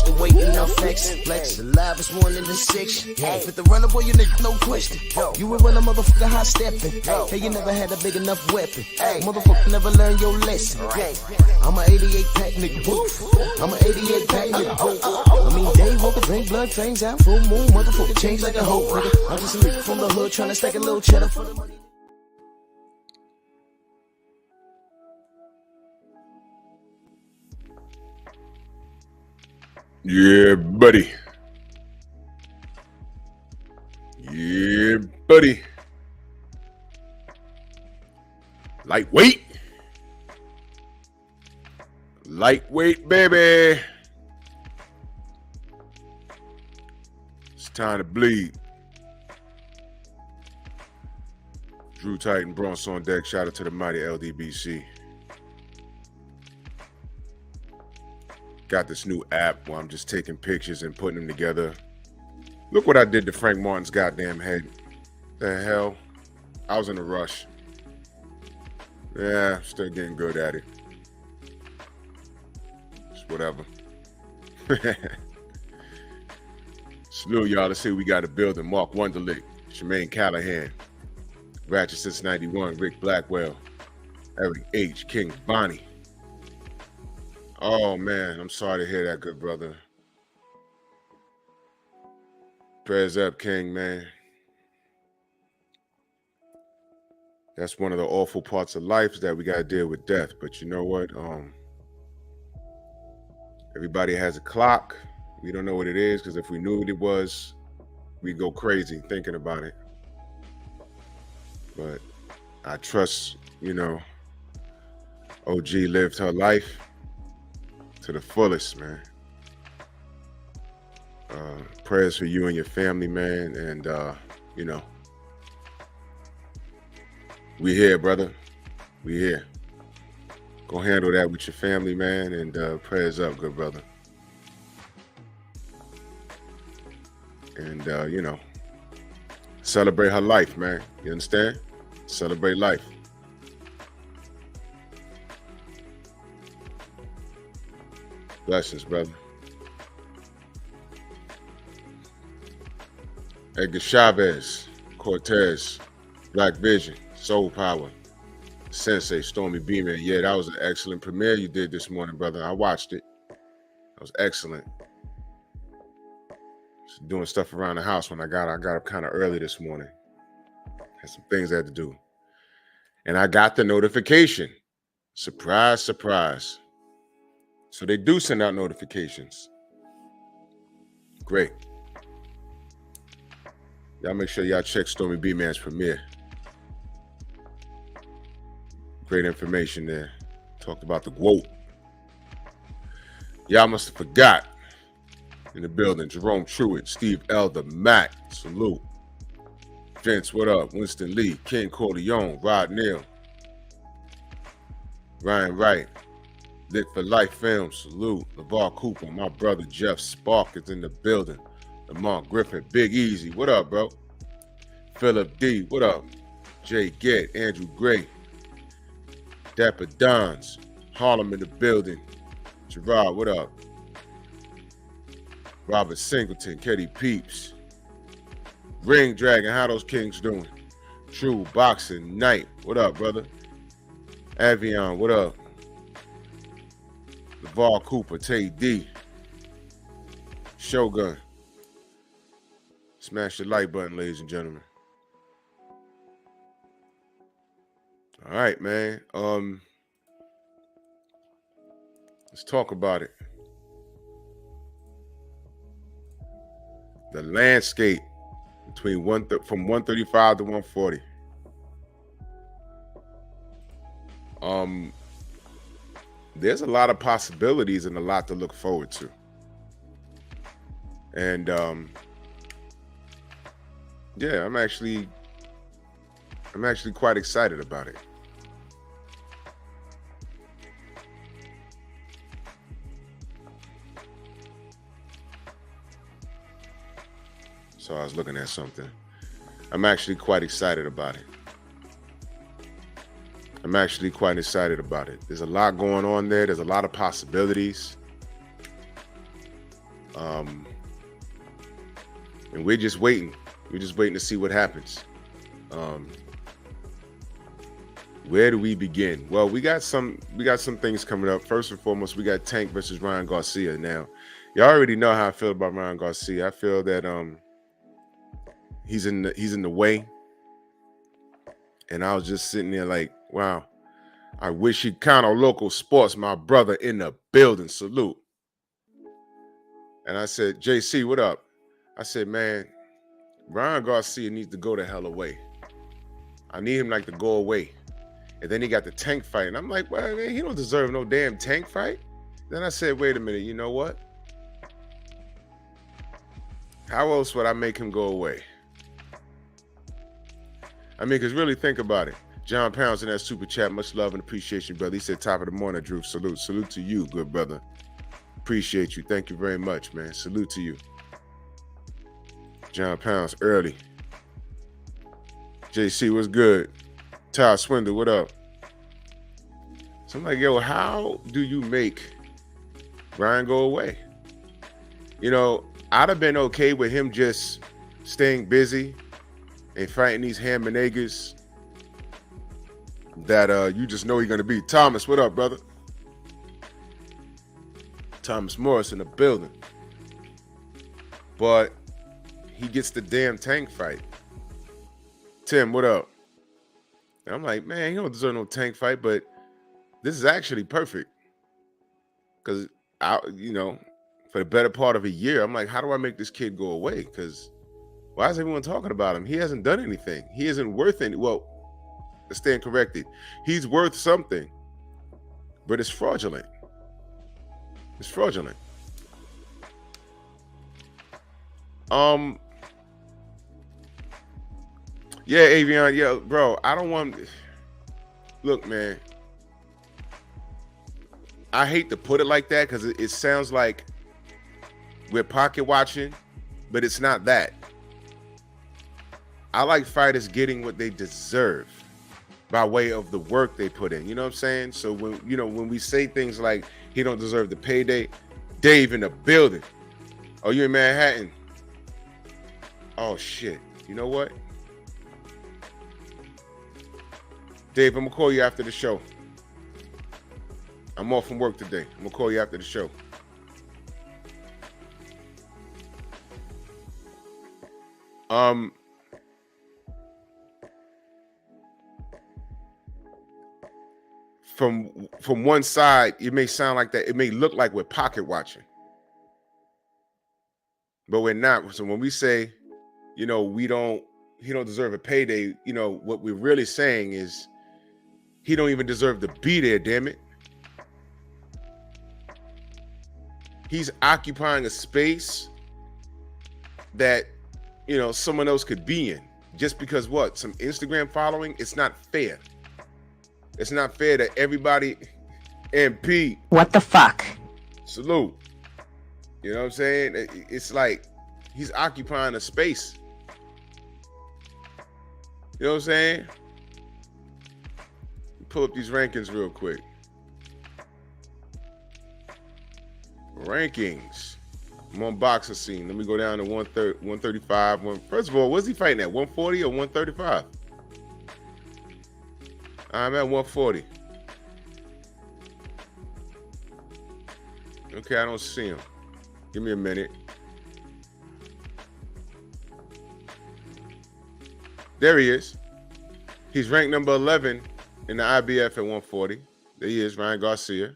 the weight and now flex. The live is 1 in the 6. With the runner, boy, you nigga, no question. You will run a motherfucker high stepping. Hey, you never had a big enough weapon. Motherfucker never learned your lesson. I'm a 88 pack nigga, woof. I'm a 88 pack nigga, woof. I mean, day walker, drink blood, trains out, full moon, motherfucker, change like a hoe, nigga. I'm just a nigga from the hood, trying to stack a little cheddar for the money. Yeah, buddy. Yeah, buddy. Lightweight. Lightweight, baby. It's time to bleed. Drew Titan, Bronx on deck. Shout out to the mighty LDBC. Got this new app where I'm just taking pictures and putting them together. Look what I did to Frank Martin's goddamn head. The hell? I was in a rush. Yeah, still getting good at it. Just whatever. Salute y'all. Let's see what we got to build. Mark Wunderlich, Shemaine Callahan, Ratchet since 91, Rick Blackwell, Eric H. King Bonnie. Oh man, I'm sorry to hear that, good brother. Prayers up, King, man. That's one of the awful parts of life, is that we gotta deal with death. But you know what? Everybody has a clock. We don't know what it is, because if we knew what it was, we'd go crazy thinking about it. But I trust, OG lived her life to the fullest, man. Prayers for you and your family, man. And we here, brother. We here. Go handle that with your family, man. And prayers up, good brother. And celebrate her life, man. You understand? Celebrate life. Blessings, brother. Edgar Chavez, Cortez, Black Vision, Soul Power, Sensei, Stormy Beeman. Yeah, that was an excellent premiere you did this morning, brother. I watched it. That was excellent. Just doing stuff around the house when I got up kind of early this morning. Had some things I had to do. And I got the notification. Surprise, surprise. So they do send out notifications. Great. Y'all make sure y'all check Stormy B Man's premiere. Great information there. Talked about the GWOT. Y'all must have forgot. In the building, Jerome Truitt, Steve Elder, Matt, salute. Vince, what up? Winston Lee, King Corleone, Rod Neal, Ryan Wright, Lit for Life Films, salute. LeVar Cooper, my brother Jeff Spark is in the building. Lamar Griffin, Big Easy, what up, bro? Philip D, what up? Jay Gett, Andrew Gray, Dapper Dons, Harlem in the building. Gerard, what up? Robert Singleton, Ketty Peeps, Ring Dragon, how those kings doing? True Boxing Night, what up, brother? Avion, what up? LeVar Cooper, Tay D, Shogun. Smash the like button, ladies and gentlemen. All right, man. Let's talk about it. The landscape between from 135 to 140. There's a lot of possibilities and a lot to look forward to. And yeah, I'm actually quite excited about it. So I was looking at something. I'm actually quite excited about it. There's a lot going on there. There's a lot of possibilities. And we're just waiting. We're just waiting to see what happens. Where do we begin? Well, we got some things coming up. First and foremost, we got Tank versus Ryan Garcia. Now, y'all already know how I feel about Ryan Garcia. I feel that he's in the way. And I was just sitting there like, wow, I wish he kind of local sports, my brother in the building. Salute. And I said, JC, what up? I said, man, Ryan Garcia needs to go the hell away. I need him like to go away. And then he got the Tank fight. And I'm like, well, man, he don't deserve no damn Tank fight. Then I said, wait a minute, you know what? How else would I make him go away? I mean, because really think about it. John Pounds in that super chat, much love and appreciation, brother. He said, top of the morning, Drew. Salute. Salute to you, good brother. Appreciate you. Thank you very much, man. Salute to you. John Pounds, early. JC, what's good? Ty Swindle, what up? So I'm like, yo, how do you make Ryan go away? You know, I'd have been okay with him just staying busy and fighting these ham and eggers that you just know he's going to beat. Thomas, what up, brother? Thomas Morris in the building. But he gets the damn Tank fight. Tim, what up? And I'm like, man, he don't deserve no Tank fight, but this is actually perfect. Because, you know, for the better part of a year, I'm like, how do I make this kid go away? Because why is everyone talking about him? He hasn't done anything. He isn't worth any. Well, let's stand corrected. He's worth something, but it's fraudulent. It's fraudulent. Yeah, Avion, yeah, bro, I don't want, look, man, I hate to put it like that because it sounds like we're pocket watching, but it's not that. I like fighters getting what they deserve by way of the work they put in. You know what I'm saying? So when we say things like he don't deserve the payday, Dave in the building. Oh, you in Manhattan? Oh shit. You know what? Dave, I'm gonna call you after the show. I'm off from work today. I'm gonna call you after the show. From one side, it may sound like that. It may look like we're pocket watching, but we're not. So when we say, you know, he don't deserve a payday, you know, what we're really saying is he don't even deserve to be there, damn it. He's occupying a space that, you know, someone else could be in. Just because what? Some Instagram following? It's not fair. It's not fair that everybody, MP. What the fuck? Salute. You know what I'm saying? It's like he's occupying a space. You know what I'm saying? Pull up these rankings real quick. Rankings. I'm on Boxer Scene. Let me go down to 135. First of all, what's he fighting at? 140 or 135? I'm at 140. Okay, I don't see him. Give me a minute. There he is. He's ranked number 11 in the IBF at 140. There he is, Ryan Garcia.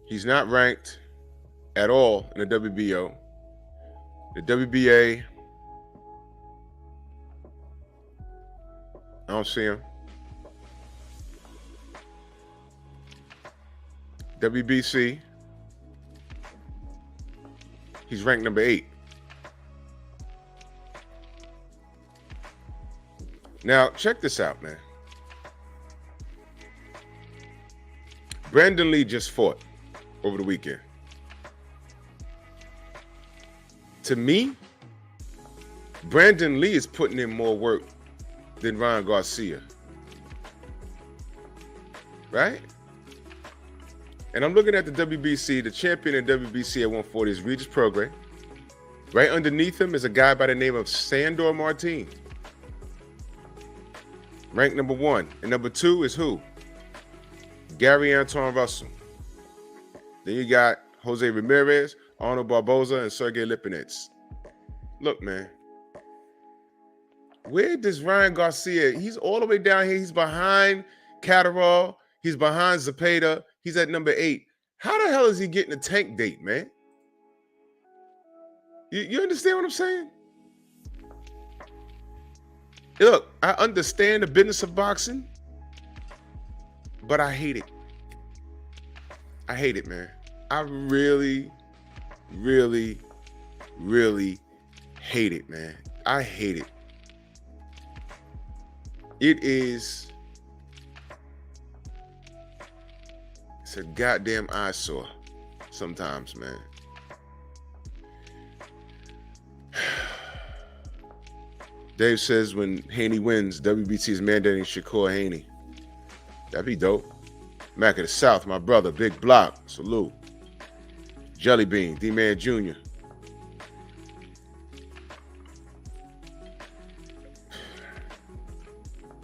He's not ranked at all in the WBO. The WBA, I don't see him. WBC, he's ranked number 8. Now, check this out, man. Brandon Lee just fought over the weekend. To me, Brandon Lee is putting in more work than Ryan Garcia. Right? And I'm looking at the WBC. The champion in WBC at 140 is Regis Prograis. Right underneath him is a guy by the name of Sandor Martin. Ranked number 1. And number 2 is who? Gary Anton Russell. Then you got Jose Ramirez, Arnold Barboza, and Sergey Lipinets. Look, man. Where does Ryan Garcia? He's all the way down here. He's behind Catterall. He's behind Zepeda. He's at number 8. How the hell is he getting a tank date, man? You understand what I'm saying? Look, I understand the business of boxing, but I hate it. I hate it, man. I really, really, really hate it, man. I hate it. It's a goddamn eyesore sometimes, man. Dave says when Haney wins, WBC is mandating Shakur Haney. That'd be dope. Mac of the South, my brother, Big Block, salute. Jelly Bean, D-Man Jr.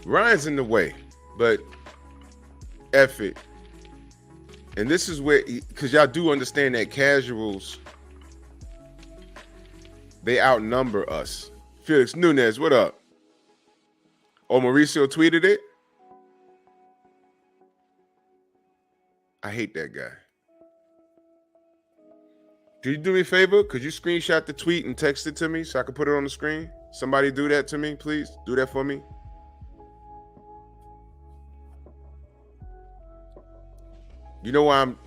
Ryan's in the way, but F it. And this is where, because y'all do understand that casuals, they outnumber us. Felix Nunez, what up? Oh, Mauricio tweeted it? I hate that guy. Could you do me a favor? Could you screenshot the tweet and text it to me so I can put it on the screen? Somebody do that to me, please. Do that for me. You know why I'm...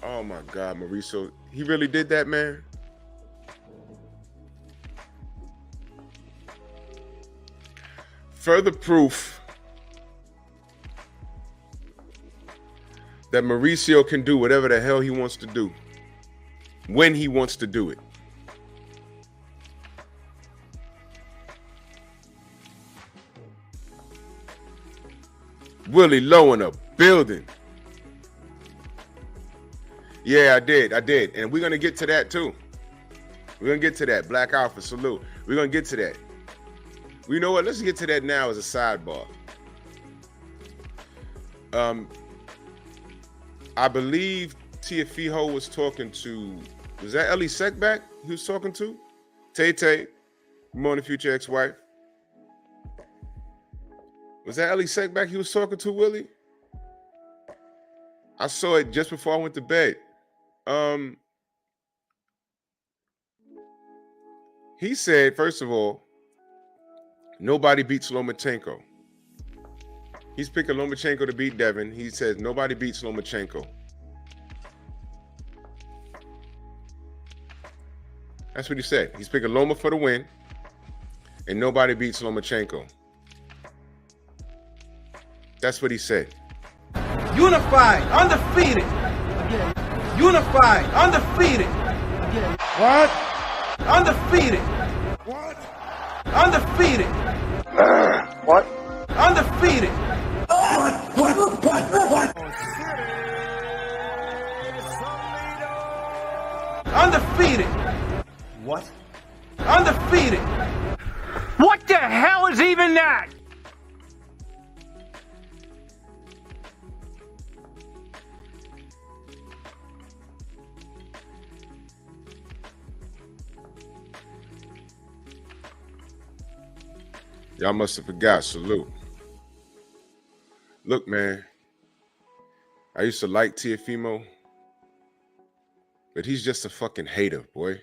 Oh, my God, Mauricio. He really did that, man? Further proof that Mauricio can do whatever the hell he wants to do when he wants to do it. Willie Lowe in a building. Yeah, I did. And we're going to get to that too. We're going to get to that. Black Alpha, salute. We're going to get to that. You know what? Let's get to that now as a sidebar. I believe Tiafimo was talking to, was that Ellie Seckback he was talking to? Tay-Tay, morning future ex-wife. Was that Ellie Seckback he was talking to, Willie? I saw it just before I went to bed. He said, first of all, nobody beats Lomachenko. He's picking Lomachenko to beat Devin. He says nobody beats Lomachenko. That's what he said. He's picking Loma for the win, and nobody beats Lomachenko. That's what he said. Unified, undefeated. Unified, undefeated. What? Undefeated. What? Undefeated. What? Undefeated. What? Undefeated. What? Undefeated. What the hell is even that? Y'all must have forgot. Salute. Look, man. I used to like Tiafimo, but he's just a fucking hater, boy.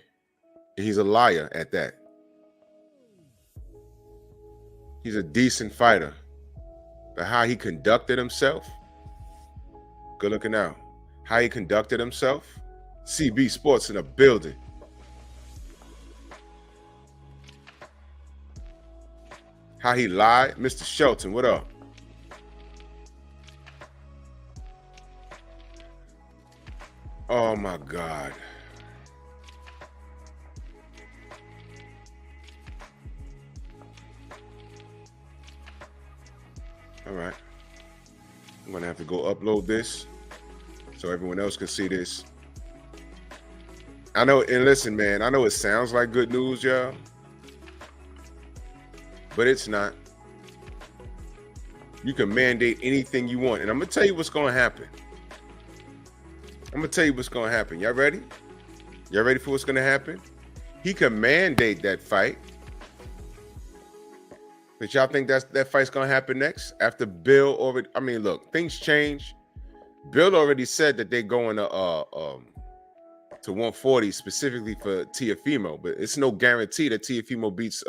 And he's a liar at that. He's a decent fighter. But how he conducted himself, good looking out. How he conducted himself, CB Sports in a building. How he lied, Mr. Shelton, what up? Oh my God. All right. I'm going to have to go upload this so everyone else can see this. I know, and listen, man, I know it sounds like good news, y'all, but it's not. You can mandate anything you want, and I'm going to tell you what's going to happen. I'm going to tell you what's going to happen. Y'all ready? Y'all ready for what's going to happen? He can mandate that fight. But y'all think that fight's going to happen next? After Bill already, I mean, look, things change. Bill already said that they're going to 140 specifically for Tiafimo, but it's no guarantee that Tiafimo beats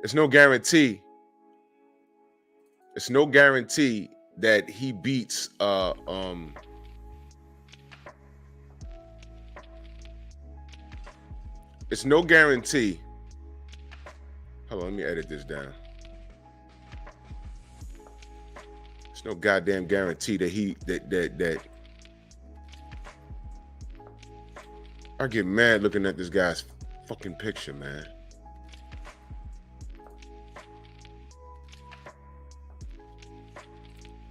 it's no guarantee that he beats it's no guarantee. Hold on, let me edit this down. It's no goddamn guarantee that I get mad looking at this guy's fucking picture, man.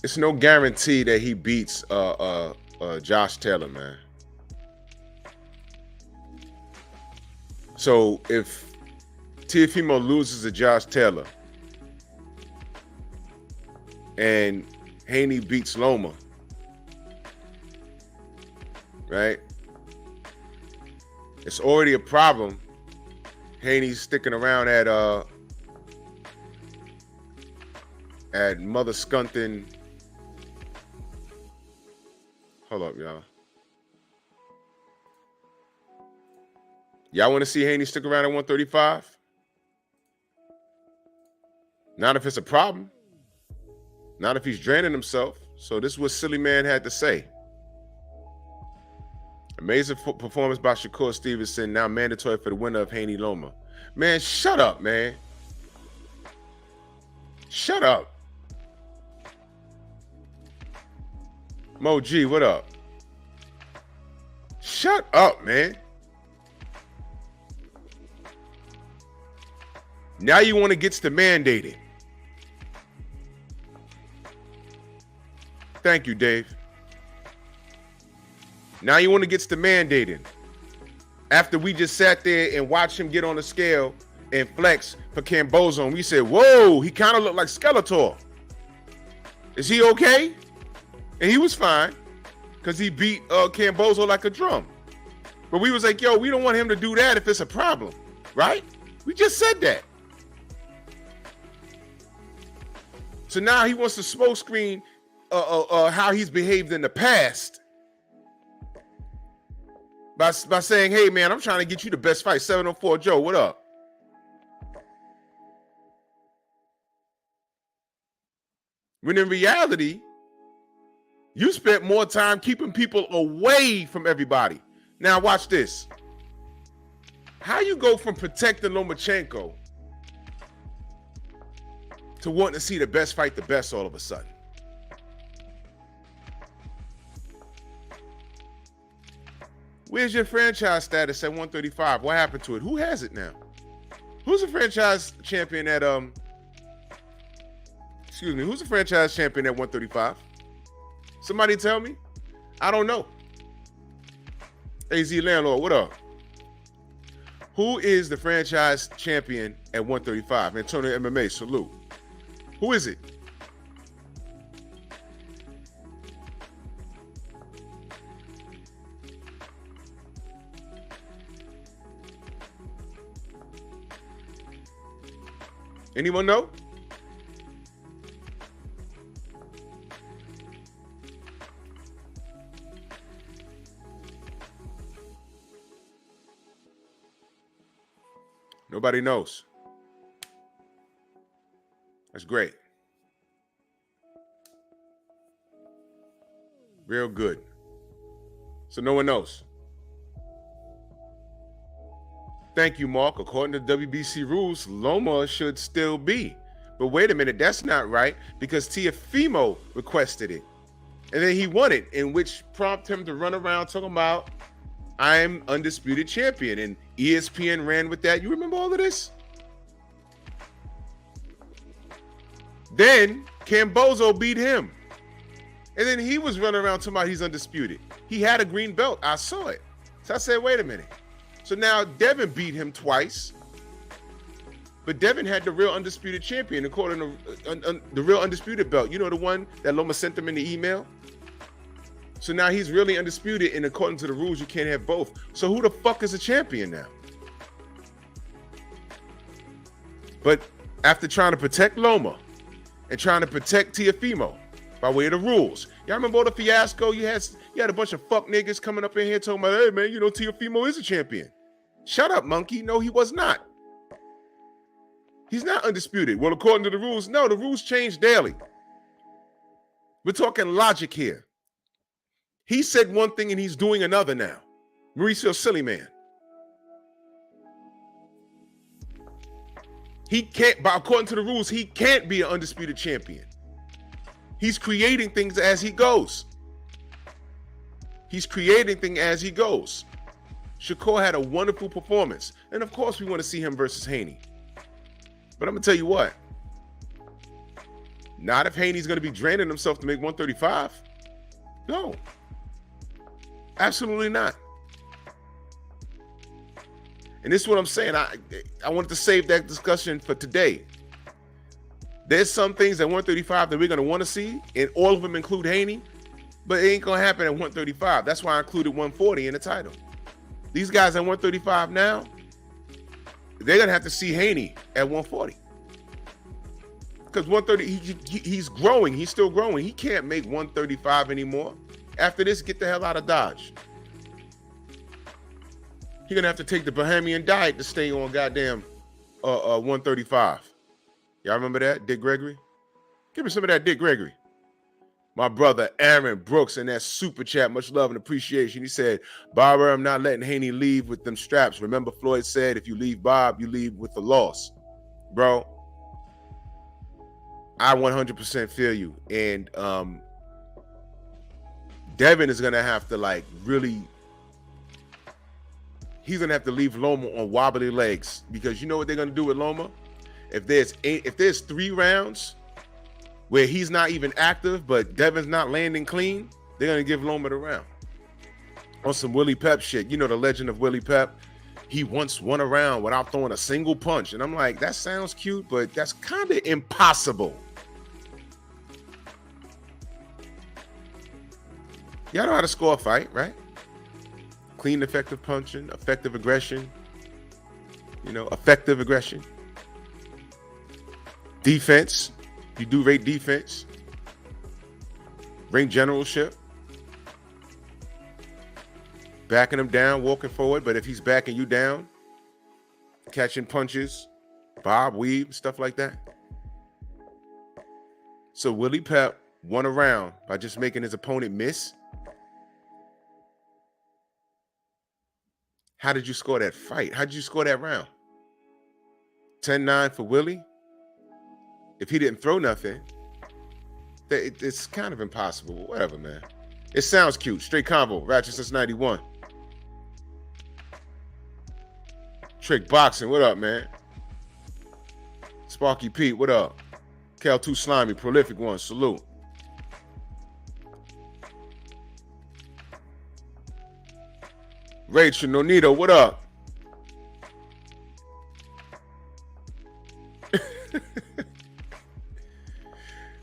It's no guarantee that he beats Josh Taylor, man. So if Tiafimo loses to Josh Taylor and Haney beats Loma, right? It's already a problem. Haney's sticking around at Mother Skunton. Hold up, y'all. Y'all want to see Haney stick around at 135? Not if it's a problem. Not if he's draining himself. So this is what Silly Man had to say. Amazing performance by Shakur Stevenson, now mandatory for the winner of Haney Loma. Man, shut up, man. Shut up. Mo G, what up? Shut up, man. Now you want to get to mandating. Thank you, Dave. Now you want to get to mandating. After we just sat there and watched him get on the scale and flex for Cambozo, and we said, whoa, he kind of looked like Skeletor. Is he okay? And he was fine because he beat Cambozo like a drum. But we was like, yo, we don't want him to do that if it's a problem, right? We just said that. So now he wants to smoke screen how he's behaved in the past by saying, hey, man, I'm trying to get you the best fight. 704 Joe, what up? When in reality, you spent more time keeping people away from everybody. Now watch this. How you go from protecting Lomachenko to wanting to see the best fight the best all of a sudden? Where's your franchise status at 135? What happened to it? Who has it now? Who's the franchise champion at who's the franchise champion at 135? Somebody tell me. I don't know. AZ Landlord, what up? Who is the franchise champion at 135? Antonio MMA, salute. Who is it? Anyone know? Nobody knows. That's great. Real good. So no one knows. Thank you, Mark. According to WBC rules, Loma should still be. But wait a minute, that's not right because Tiafimo requested it. And then he won it, in which prompted him to run around talking about, I'm undisputed champion. And ESPN ran with that. You remember all of this? Then Cambozo beat him. And then he was running around talking about he's undisputed. He had a green belt. I saw it. So I said, wait a minute. So now Devin beat him twice. But Devin had the real undisputed champion according to the real undisputed belt. You know, the one that Loma sent him in the email? So now he's really undisputed, and according to the rules, you can't have both. So who the fuck is a champion now? But after trying to protect Loma and trying to protect Tiafimo by way of the rules, y'all remember all the fiasco? You had a bunch of fuck niggas coming up in here talking about, hey man, you know Tiafimo is a champion. Shut up, monkey. No, he was not. He's not undisputed. Well, according to the rules, no, the rules change daily. We're talking logic here. He said one thing and he's doing another now. Mauricio Silly Man. He can't, but according to the rules, he can't be an undisputed champion. He's creating things as he goes. He's creating things as he goes. Shakur had a wonderful performance. And of course, we want to see him versus Haney. But I'm going to tell you what. Not if Haney's going to be draining himself to make 135. No. Absolutely not. And this is what I'm saying. I wanted to save that discussion for today. There's some things at 135 that we're going to want to see, and all of them include Haney, but it ain't going to happen at 135. That's why I included 140 in the title. These guys at 135 now, they're going to have to see Haney at 140. Because 130, he's growing. He's still growing. He can't make 135 anymore. After this, get the hell out of Dodge. He's going to have to take the Bahamian diet to stay on goddamn 135. Y'all remember that? Dick Gregory? Give me some of that Dick Gregory. My brother Aaron Brooks in that super chat, much love and appreciation. He said, Barber, I'm not letting Haney leave with them straps. Remember Floyd said, if you leave Bob, you leave with the loss. Bro, I 100% feel you. And Devin is going to have to like really, he's going to have to leave Loma on wobbly legs, because you know what they're going to do with Loma? If there's 3 rounds where he's not even active, but Devin's not landing clean, they're going to give Loma the round. On some Willie Pep shit. You know the legend of Willie Pep? He once won a round without throwing a single punch. And I'm like, that sounds cute, but that's kind of impossible. Y'all know how to score a fight, right? Clean, effective punching, effective aggression. You know, effective aggression. Defense. You do rate defense. Ring generalship. Backing him down, walking forward. But if he's backing you down, catching punches, bob, weave, stuff like that. So Willie Pep won a round by just making his opponent miss. How did you score that fight? How did you score that round? 10-9 for Willie? If he didn't throw nothing, it's kind of impossible. Whatever, man. It sounds cute. Straight combo. Ratchet since 91. Trick Boxing. What up, man? Sparky Pete. What up? Cal 2 Slimy. Prolific One. Salute. Rachel Nonito. What up?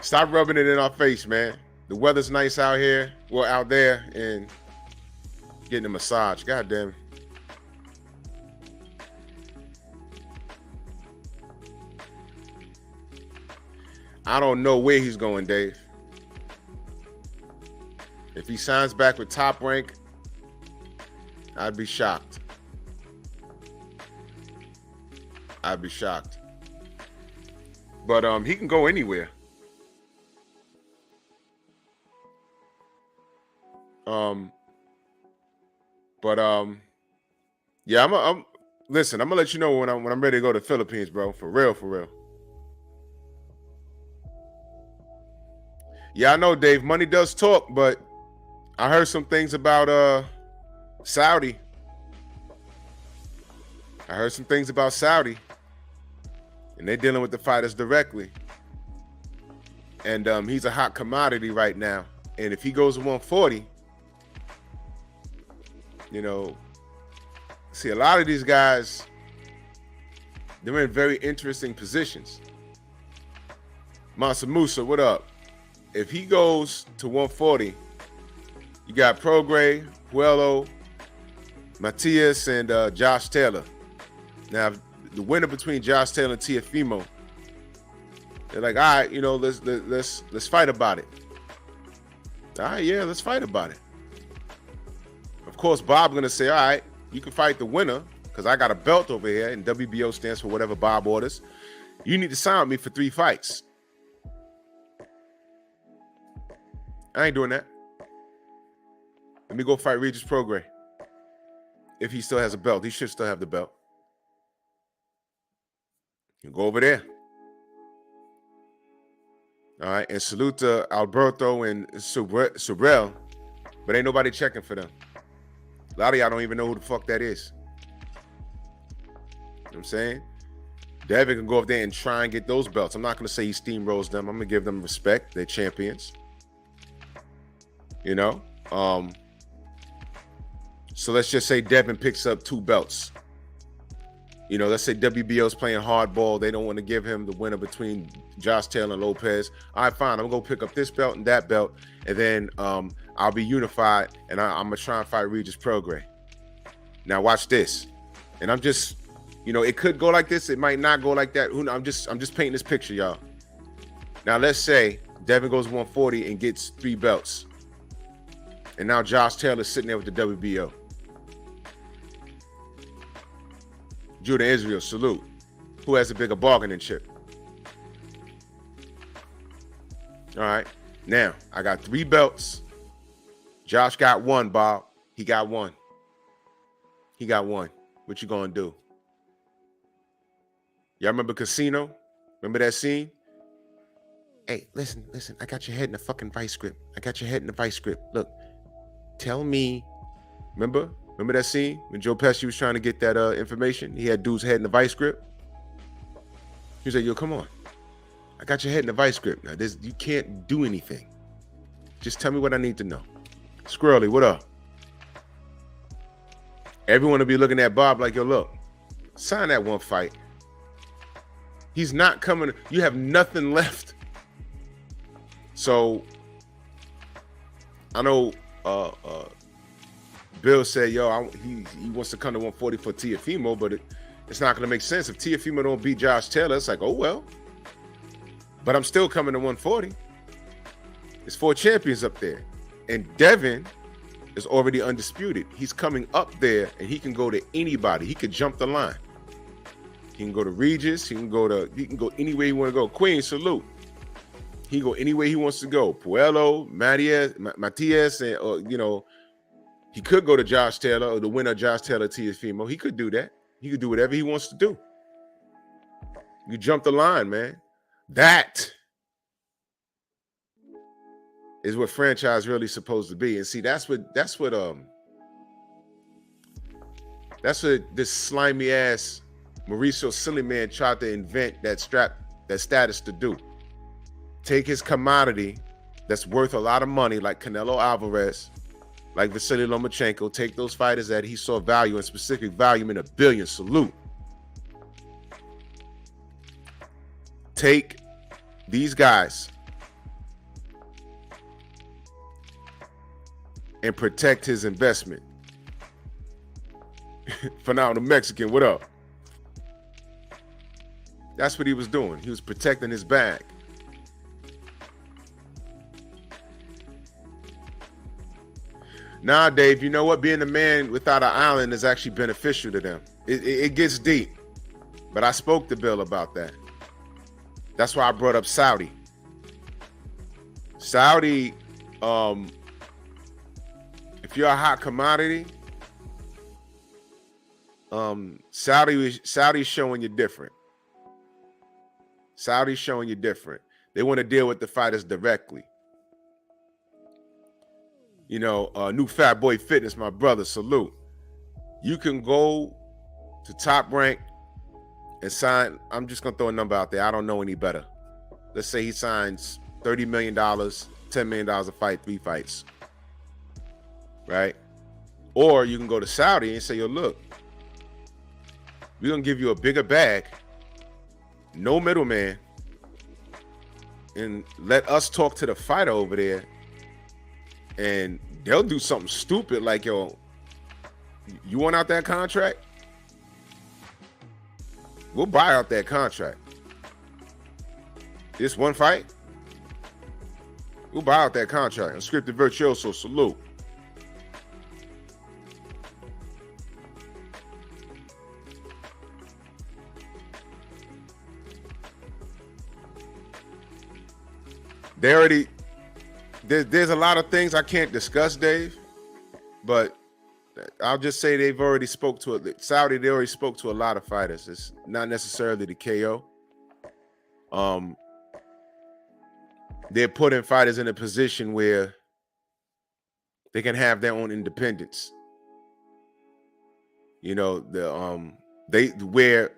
Stop rubbing it in our face, man. The weather's nice out here. Well, out there, and getting a massage. God damn it. I don't know where he's going, Dave. If he signs back with Top Rank, I'd be shocked. I'd be shocked. But he can go anywhere. Yeah, listen, I'm gonna let you know when I'm ready to go to the Philippines, bro. For real, for real. Yeah, I know, Dave. Money does talk, but I heard some things about Saudi. I heard some things about Saudi, and they're dealing with the fighters directly. And he's a hot commodity right now. And if he goes to 140, you know, see, a lot of these guys, they're in very interesting positions. Mansa Musa, what up? If he goes to 140, you got Prograis, Puello, Matias, and Josh Taylor. Now, the winner between Josh Taylor and Tiafimo, they're like, all right, you know, let's fight about it. All right, yeah, let's fight about it. Of course, Bob's gonna say, all right, you can fight the winner because I got a belt over here, and WBO stands for whatever Bob orders. You need to sign with me for 3 fights. I ain't doing that. Let me go fight Regis Prograis. If he still has a belt, he should still have the belt. You go over there. All right, and salute to Alberto and Subrel, but ain't nobody checking for them. A lot of y'all don't even know who the fuck that is. You know what I'm saying? Devin can go up there and try and get those belts. I'm not going to say he steamrolls them. I'm going to give them respect. They're champions. You know? So let's just say Devin picks up 2 belts. You know, let's say WBO's playing hardball. They don't want to give him the winner between Josh Taylor and Lopez. All right, fine. I'm going to go pick up this belt and that belt, and then I'll be unified, and I'm going to try and fight Regis Prograis. Now, watch this. And I'm just, you know, it could go like this. It might not go like that. I'm just painting this picture, y'all. Now, let's say Devin goes 140 and gets 3 belts. And now Josh Taylor's sitting there with the WBO. Judah Israel, salute. Who has a bigger bargaining chip? All right. Now, I got 3 belts. Josh got 1, Bob. He got 1. He got 1. What you gonna do? Y'all remember Casino? Remember that scene? Hey, listen. I got your head in the fucking vice grip. Look, tell me. Remember that scene when Joe Pesci was trying to get that information? He had dude's head in the vice grip. He was like, yo, come on. I got your head in the vice grip. Now, you can't do anything. Just tell me what I need to know. Squirrely, what up? Everyone will be looking at Bob like, yo, look, sign that 1 fight. He's not coming. You have nothing left. So, I know Bill said, yo, he wants to come to 140 for Tiafimo, but it's not going to make sense. If Tiafimo don't beat Josh Taylor, it's like, oh, well. But I'm still coming to 140. There's 4 champions up there. And Devin is already undisputed. He's coming up there, and he can go to anybody. He could jump the line. He can go to Regis. He can go anywhere he want to go. Queen, salute. He can go anywhere he wants to go. Puello, Matias, and, you know, he could go to Josh Taylor or the winner of Josh Taylor Tiafimo. He could do that. He could do whatever he wants to do. You jump the line, man. That is what franchise really supposed to be. And see, that's what this slimy ass Mauricio Sillyman tried to invent that status to do. Take his commodity that's worth a lot of money, like Canelo Alvarez, like Vasily Lomachenko, take those fighters that he saw value in, specific value in $1 billion. Salute. Take these guys and protect his investment. Phenomenal Mexican, what up? That's what he was doing. He was protecting his bag. Nah, Dave, you know what? Being a man without an island is actually beneficial to them. It gets deep. But I spoke to Bill about that. That's why I brought up Saudi. Saudi, if you're a hot commodity, Saudi's showing you different. Saudi's showing you different. They want to deal with the fighters directly. You know, new Fat Boy Fitness, my brother, salute. You can go to Top Rank and sign. I'm just going to throw a number out there. I don't know any better. Let's say he signs $30 million, $10 million a fight, 3 fights. Right? Or you can go to Saudi and say, yo, look, we're going to give you a bigger bag, no middleman, and let us talk to the fighter over there, and they'll do something stupid like, yo, you want out that contract? We'll buy out that contract. This one fight, we'll buy out that contract. Unscripted Virtuoso, salute. They already, there's a lot of things I can't discuss, Dave, but I'll just say they've already spoke to it. Saudi, they already spoke to a lot of fighters. It's not necessarily the KO. They're putting fighters in a position where they can have their own independence. You know, where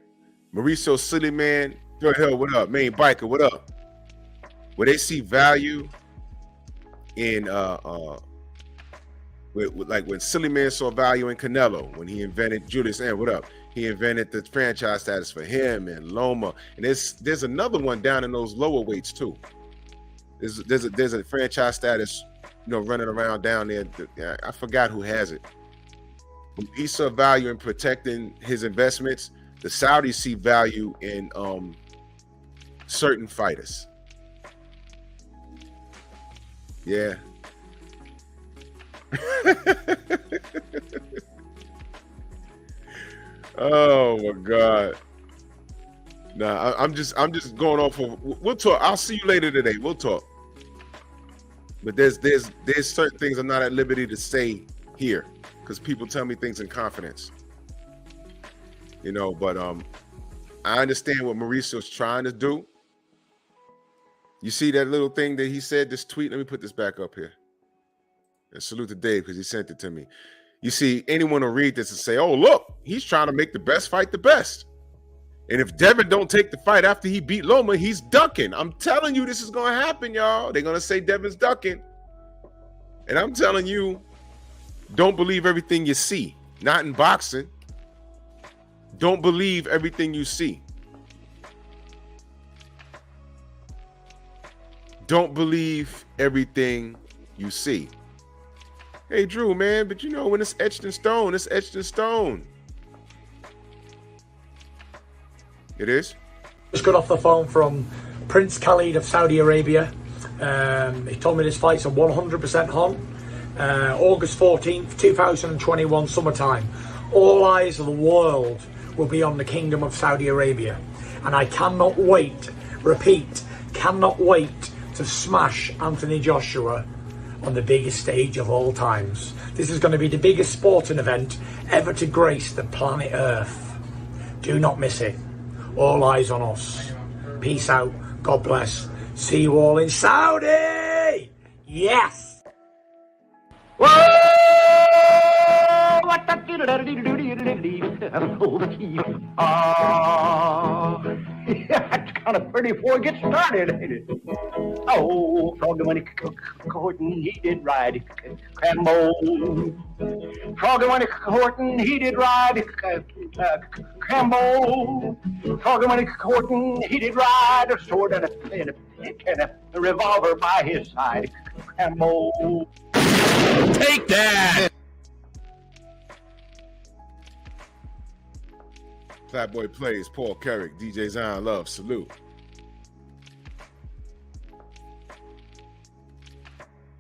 Mauricio Suleiman, Joe Hill, what up? Main Biker, what up? Where they see value in like when Suleiman saw value in Canelo, when he invented Julius and what up? He invented the franchise status for him and Loma. And there's another one down in those lower weights too. There's a franchise status, you know, running around down there. I forgot who has it. He saw value in protecting his investments. The Saudis see value in certain fighters. Yeah. Oh my God. Nah, I'm just going off of, we'll talk. I'll see you later today. We'll talk. But there's certain things I'm not at liberty to say here because people tell me things in confidence. You know, but I understand what Mauricio's trying to do. You see that little thing that he said, this tweet? Let me put this back up here. And salute to Dave because he sent it to me. You see, anyone will read this and say, oh, look, he's trying to make the best fight the best. And if Devin don't take the fight after he beat Loma, he's ducking. I'm telling you, this is going to happen, y'all. They're going to say Devin's ducking. And I'm telling you, don't believe everything you see. Not in boxing. Don't believe everything you see. Don't believe everything you see. Hey, Drew, man, but you know, when it's etched in stone, it's etched in stone. It is? Just got off the phone from Prince Khalid of Saudi Arabia. He told me this fight's a 100% on. August 14th, 2021, summertime. All eyes of the world will be on the Kingdom of Saudi Arabia. And I cannot wait, repeat, cannot wait to smash Anthony Joshua on the biggest stage of all times. This is going to be the biggest sporting event ever to grace the planet Earth. Do not miss it. All eyes on us. Peace out. God bless. See you all in Saudi. Yes. Whoa! What the that's kind of pretty before it gets started, ain't it? Oh, Froggy when he courtin', he did ride Crambo. Froggy when he courtin', he did ride Crambo. Froggy when he courtin', he did ride a sword and a revolver by his side. Crambo. Take that! Flatboy Plays, Paul Carrick, DJ Zion Love, salute.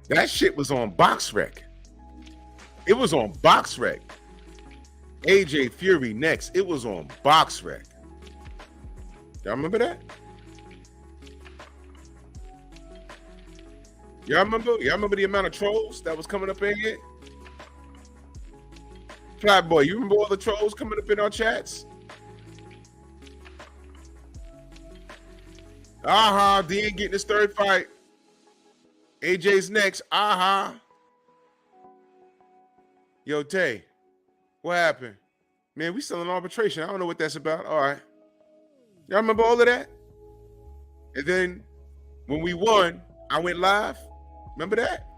That shit was on BoxRec. It was on BoxRec. AJ Fury next. It was on BoxRec. Y'all remember that? Y'all remember the amount of trolls that was coming up in here? Flatboy, you remember all the trolls coming up in our chats? D ain't getting his third fight. AJ's next. Yo, Tay, what happened? Man, we still in arbitration. I don't know what that's about. All right. Y'all remember all of that? And then when we won, I went live. Remember that?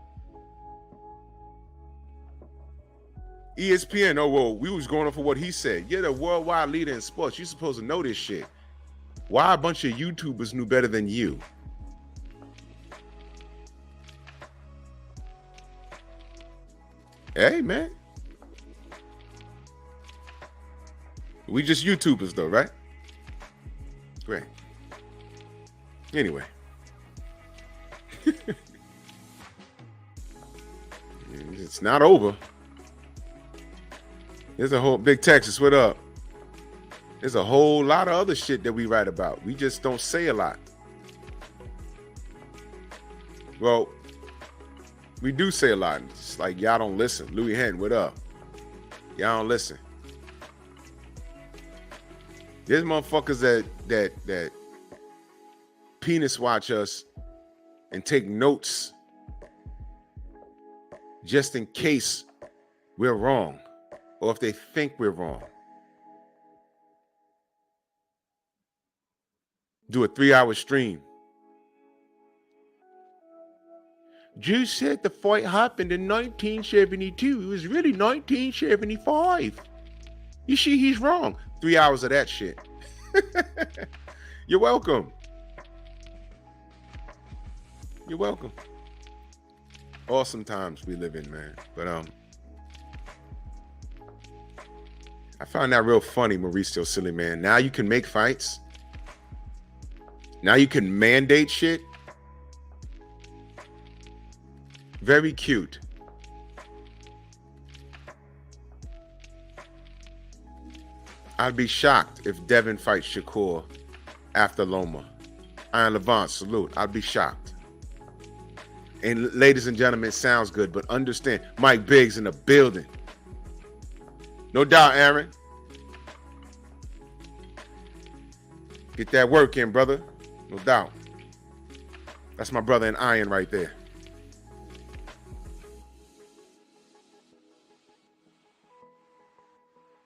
ESPN, oh, well, we was going off of what he said. You're the worldwide leader in sports. You're supposed to know this shit. Why a bunch of YouTubers knew better than you? Hey, man. We just YouTubers, though, right? Great. Anyway. It's not over. There's a whole Big Texas, what up? There's a whole lot of other shit that we write about. We just don't say a lot. Well, we do say a lot. It's like y'all don't listen. Louis Hen, what up? Y'all don't listen. There's motherfuckers that penis watch us and take notes just in case we're wrong or if they think we're wrong. Do a 3-hour stream. Drew said the fight happened in 1972. It was really 1975. You see, he's wrong. 3 hours of that shit. You're welcome. You're welcome. Awesome times we live in, man. But I found that real funny, Mauricio Silly Man. Now you can make fights. Now you can mandate shit. Very cute. I'd be shocked if Devin fights Shakur after Loma. Iron Levant, salute. I'd be shocked. And ladies and gentlemen, it sounds good, but understand, Mike Biggs in the building. No doubt, Aaron. Get that work in, brother. No doubt. That's my brother in iron right there.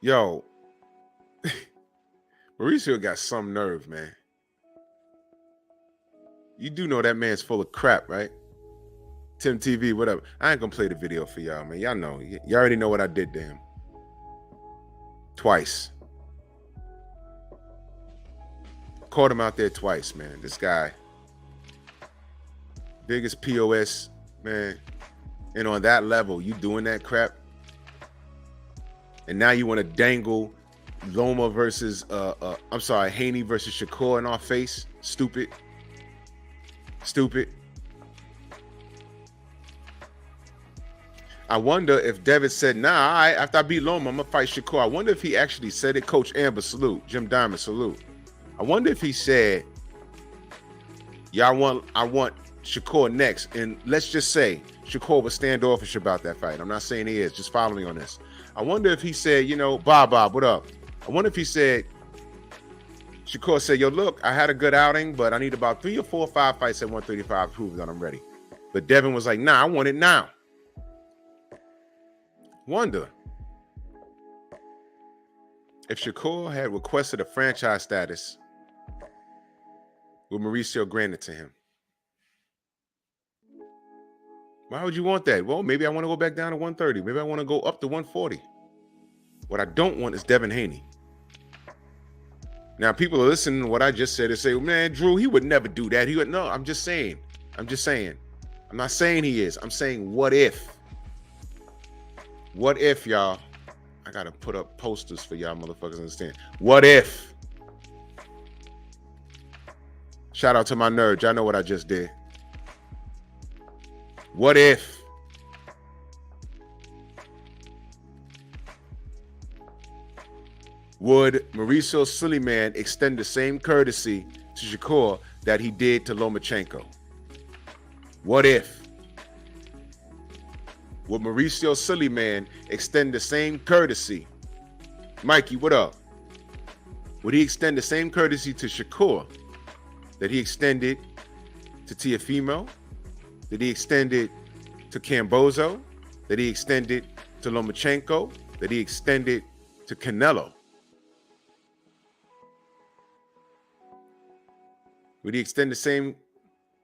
Yo, Mauricio got some nerve, man. You do know that man's full of crap, right? Tim TV, whatever. I ain't gonna play the video for y'all, man. Y'all know. You already know what I did to him. Twice. Caught him out there twice, man. This guy. Biggest POS, man. And on that level, you doing that crap. And now you want to dangle Loma versus, Haney versus Shakur in our face. Stupid. Stupid. I wonder if David said, nah, all right, after I beat Loma, I'm going to fight Shakur. I wonder if he actually said it. Coach Amber, salute. Jim Diamond, salute. I wonder if he said, I want Shakur next. And let's just say Shakur was standoffish about that fight. I'm not saying he is. Just follow me on this. I wonder if he said, Bob, what up? I wonder if he said, Shakur said, yo, look, I had a good outing, but I need about 3 or 4 or 5 fights at 135 to prove that I'm ready. But Devin was like, nah, I want it now. Wonder if Shakur had requested a franchise status, would Mauricio grant it to him? Why would you want that? Well, maybe I want to go back down to 130. Maybe I want to go up to 140. What I don't want is Devin Haney. Now, people are listening to what I just said and say, man, Drew, he would never do that. He would. No, I'm just saying. I'm not saying he is. I'm saying, what if? What if, y'all? I got to put up posters for y'all motherfuckers to understand. What if? Shout out to my nerds. Y'all know what I just did. What if? Would Mauricio Suleiman extend the same courtesy to Shakur that he did to Lomachenko? What if? Would Mauricio Suleiman extend the same courtesy? Mikey, what up? Would he extend the same courtesy to Shakur that he extended to Tiafimo? That he extended to Cambozo? That he extended to Lomachenko? That he extended to Canelo? Would he extend the same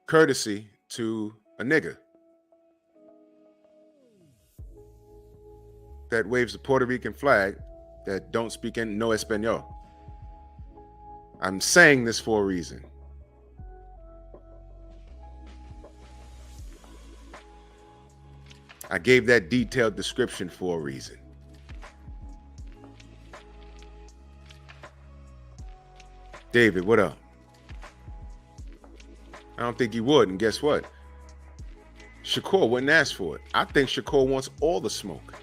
courtesy to a nigga that waves the Puerto Rican flag that don't speak no Espanol. I'm saying this for a reason. I gave that detailed description for a reason. David, what up? I don't think he would, and guess what? Shakur wouldn't ask for it. I think Shakur wants all the smoke.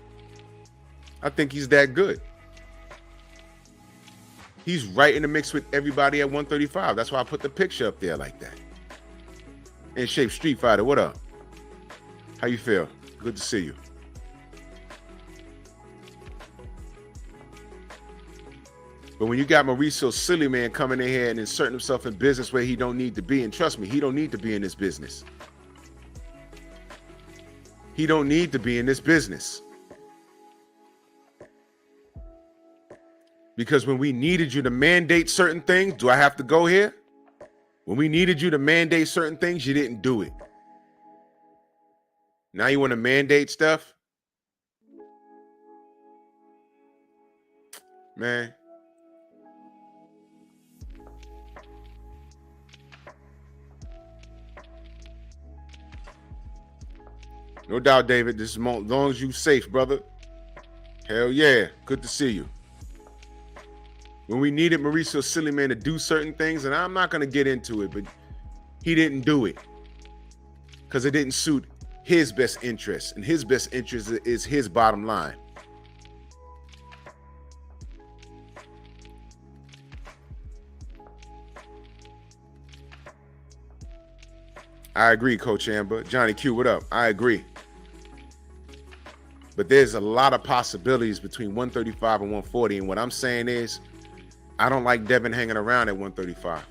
I think he's that good. He's right in the mix with everybody at 135. That's why I put the picture up there like that. In shape, Street Fighter, what up? How you feel? Good to see you. But when you got Mauricio Silly Man coming in here and inserting himself in business where he don't need to be, and trust me, he don't need to be in this business. He don't need to be in this business. Because when we needed you to mandate certain things, do I have to go here? When we needed you to mandate certain things, you didn't do it. Now you want to mandate stuff? Man. No doubt, David. This is as long as you safe, brother. Hell yeah. Good to see you. When we needed Mauricio Silly Man to do certain things, and I'm not going to get into it, but he didn't do it because it didn't suit his best interest, and his best interest is his bottom line. I agree, Coach Amber. Johnny Q, what up? I agree. But there's a lot of possibilities between 135 and 140, and what I'm saying is I don't like Devin hanging around at 135.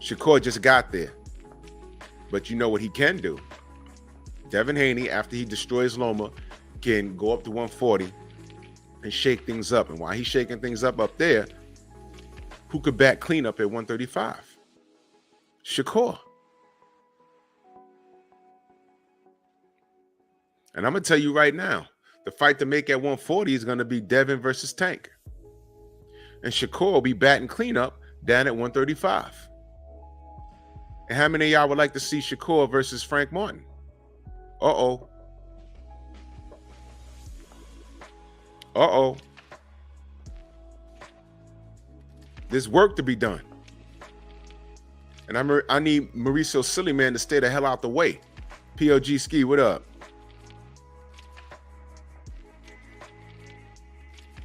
Shakur just got there. But you know what he can do? Devin Haney, after he destroys Loma, can go up to 140 and shake things up. And while he's shaking things up there, who could back clean up at 135? Shakur. And I'm going to tell you right now, the fight to make at 140 is going to be Devin versus Tank. And Shakur will be batting cleanup down at 135. And how many of y'all would like to see Shakur versus Frank Martin? Uh-oh. Uh-oh. There's work to be done. And I need Mauricio Silly Man to stay the hell out the way. PLG Ski, what up?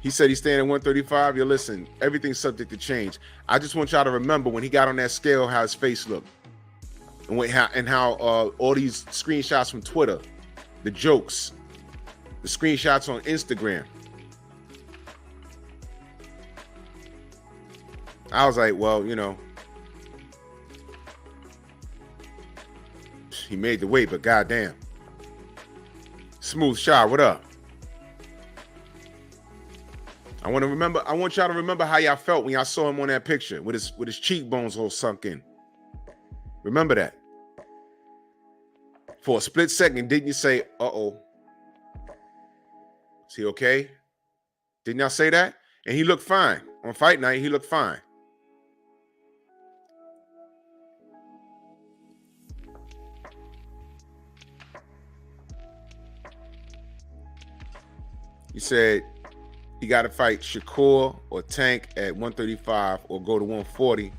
He said he's staying at 135. Yo, listen, everything's subject to change. I just want y'all to remember when he got on that scale, how his face looked. And how all these screenshots from Twitter, the jokes, the screenshots on Instagram. I was like, well, you know, he made the weight, but goddamn. Smooth Shah, what up? I want y'all to remember how y'all felt when y'all saw him on that picture with his cheekbones all sunk in. Remember that. For a split second, didn't you say, uh-oh? Is he okay? Didn't y'all say that? And he looked fine. On fight night, he looked fine. You said he got to fight Shakur or Tank at 135 or go to 140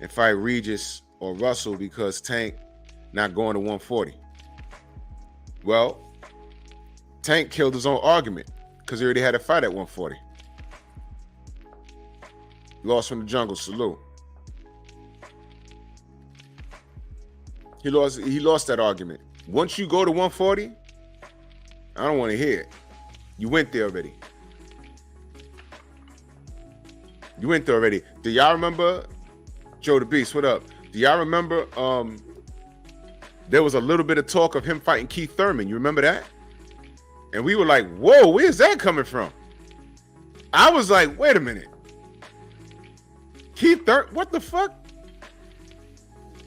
and fight Regis or Russell because Tank not going to 140. Well, Tank killed his own argument because he already had a fight at 140. Lost from the jungle, salute. He lost that argument. Once you go to 140, I don't want to hear it. You went there already. You went there already. Do y'all remember Joe the Beast? What up? Do y'all remember there was a little bit of talk of him fighting Keith Thurman? You remember that? And we were like, whoa, where's that coming from? I was like, wait a minute. Keith Thurman, what the fuck?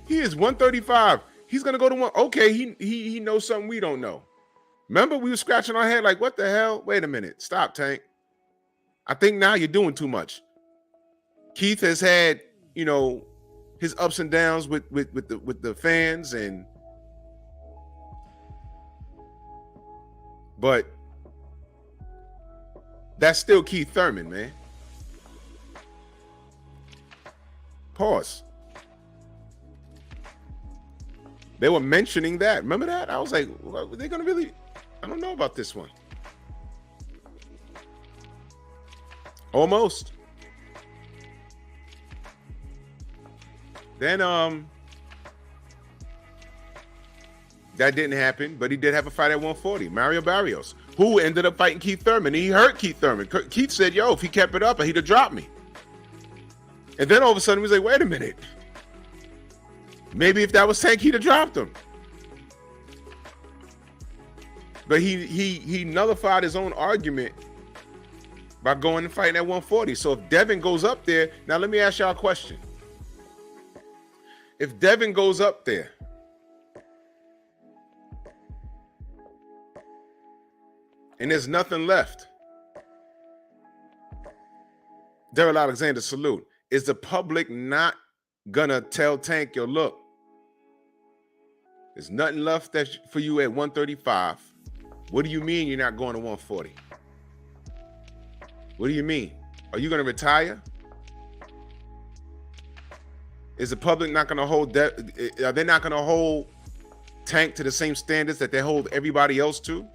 He is 135. He's gonna go to one. Okay, he knows something we don't know. Remember, we were scratching our head like, what the hell? Wait a minute. Stop, Tank. I think now you're doing too much. Keith has had, you know, his ups and downs with the fans, but that's still Keith Thurman, man. Pause. They were mentioning that. Remember that? I was like, well, are they gonna really? I don't know about this one. Almost. Then that didn't happen, but he did have a fight at 140. Mario Barrios, who ended up fighting Keith Thurman. He hurt Keith Thurman. Keith said, yo, if he kept it up, he'd have dropped me. And then all of a sudden, he was like, wait a minute. Maybe if that was Tank, he'd have dropped him. But he nullified his own argument by going and fighting at 140. So if Devin goes up there, now let me ask y'all a question. If Devin goes up there, and there's nothing left, Daryl Alexander, salute. Is the public not gonna tell Tank, yo, look, there's nothing left for you at 135. What do you mean you're not going to 140? What do you mean? Are you gonna retire? Is the public not gonna hold that? Are they not gonna hold Tank to the same standards that they hold everybody else to?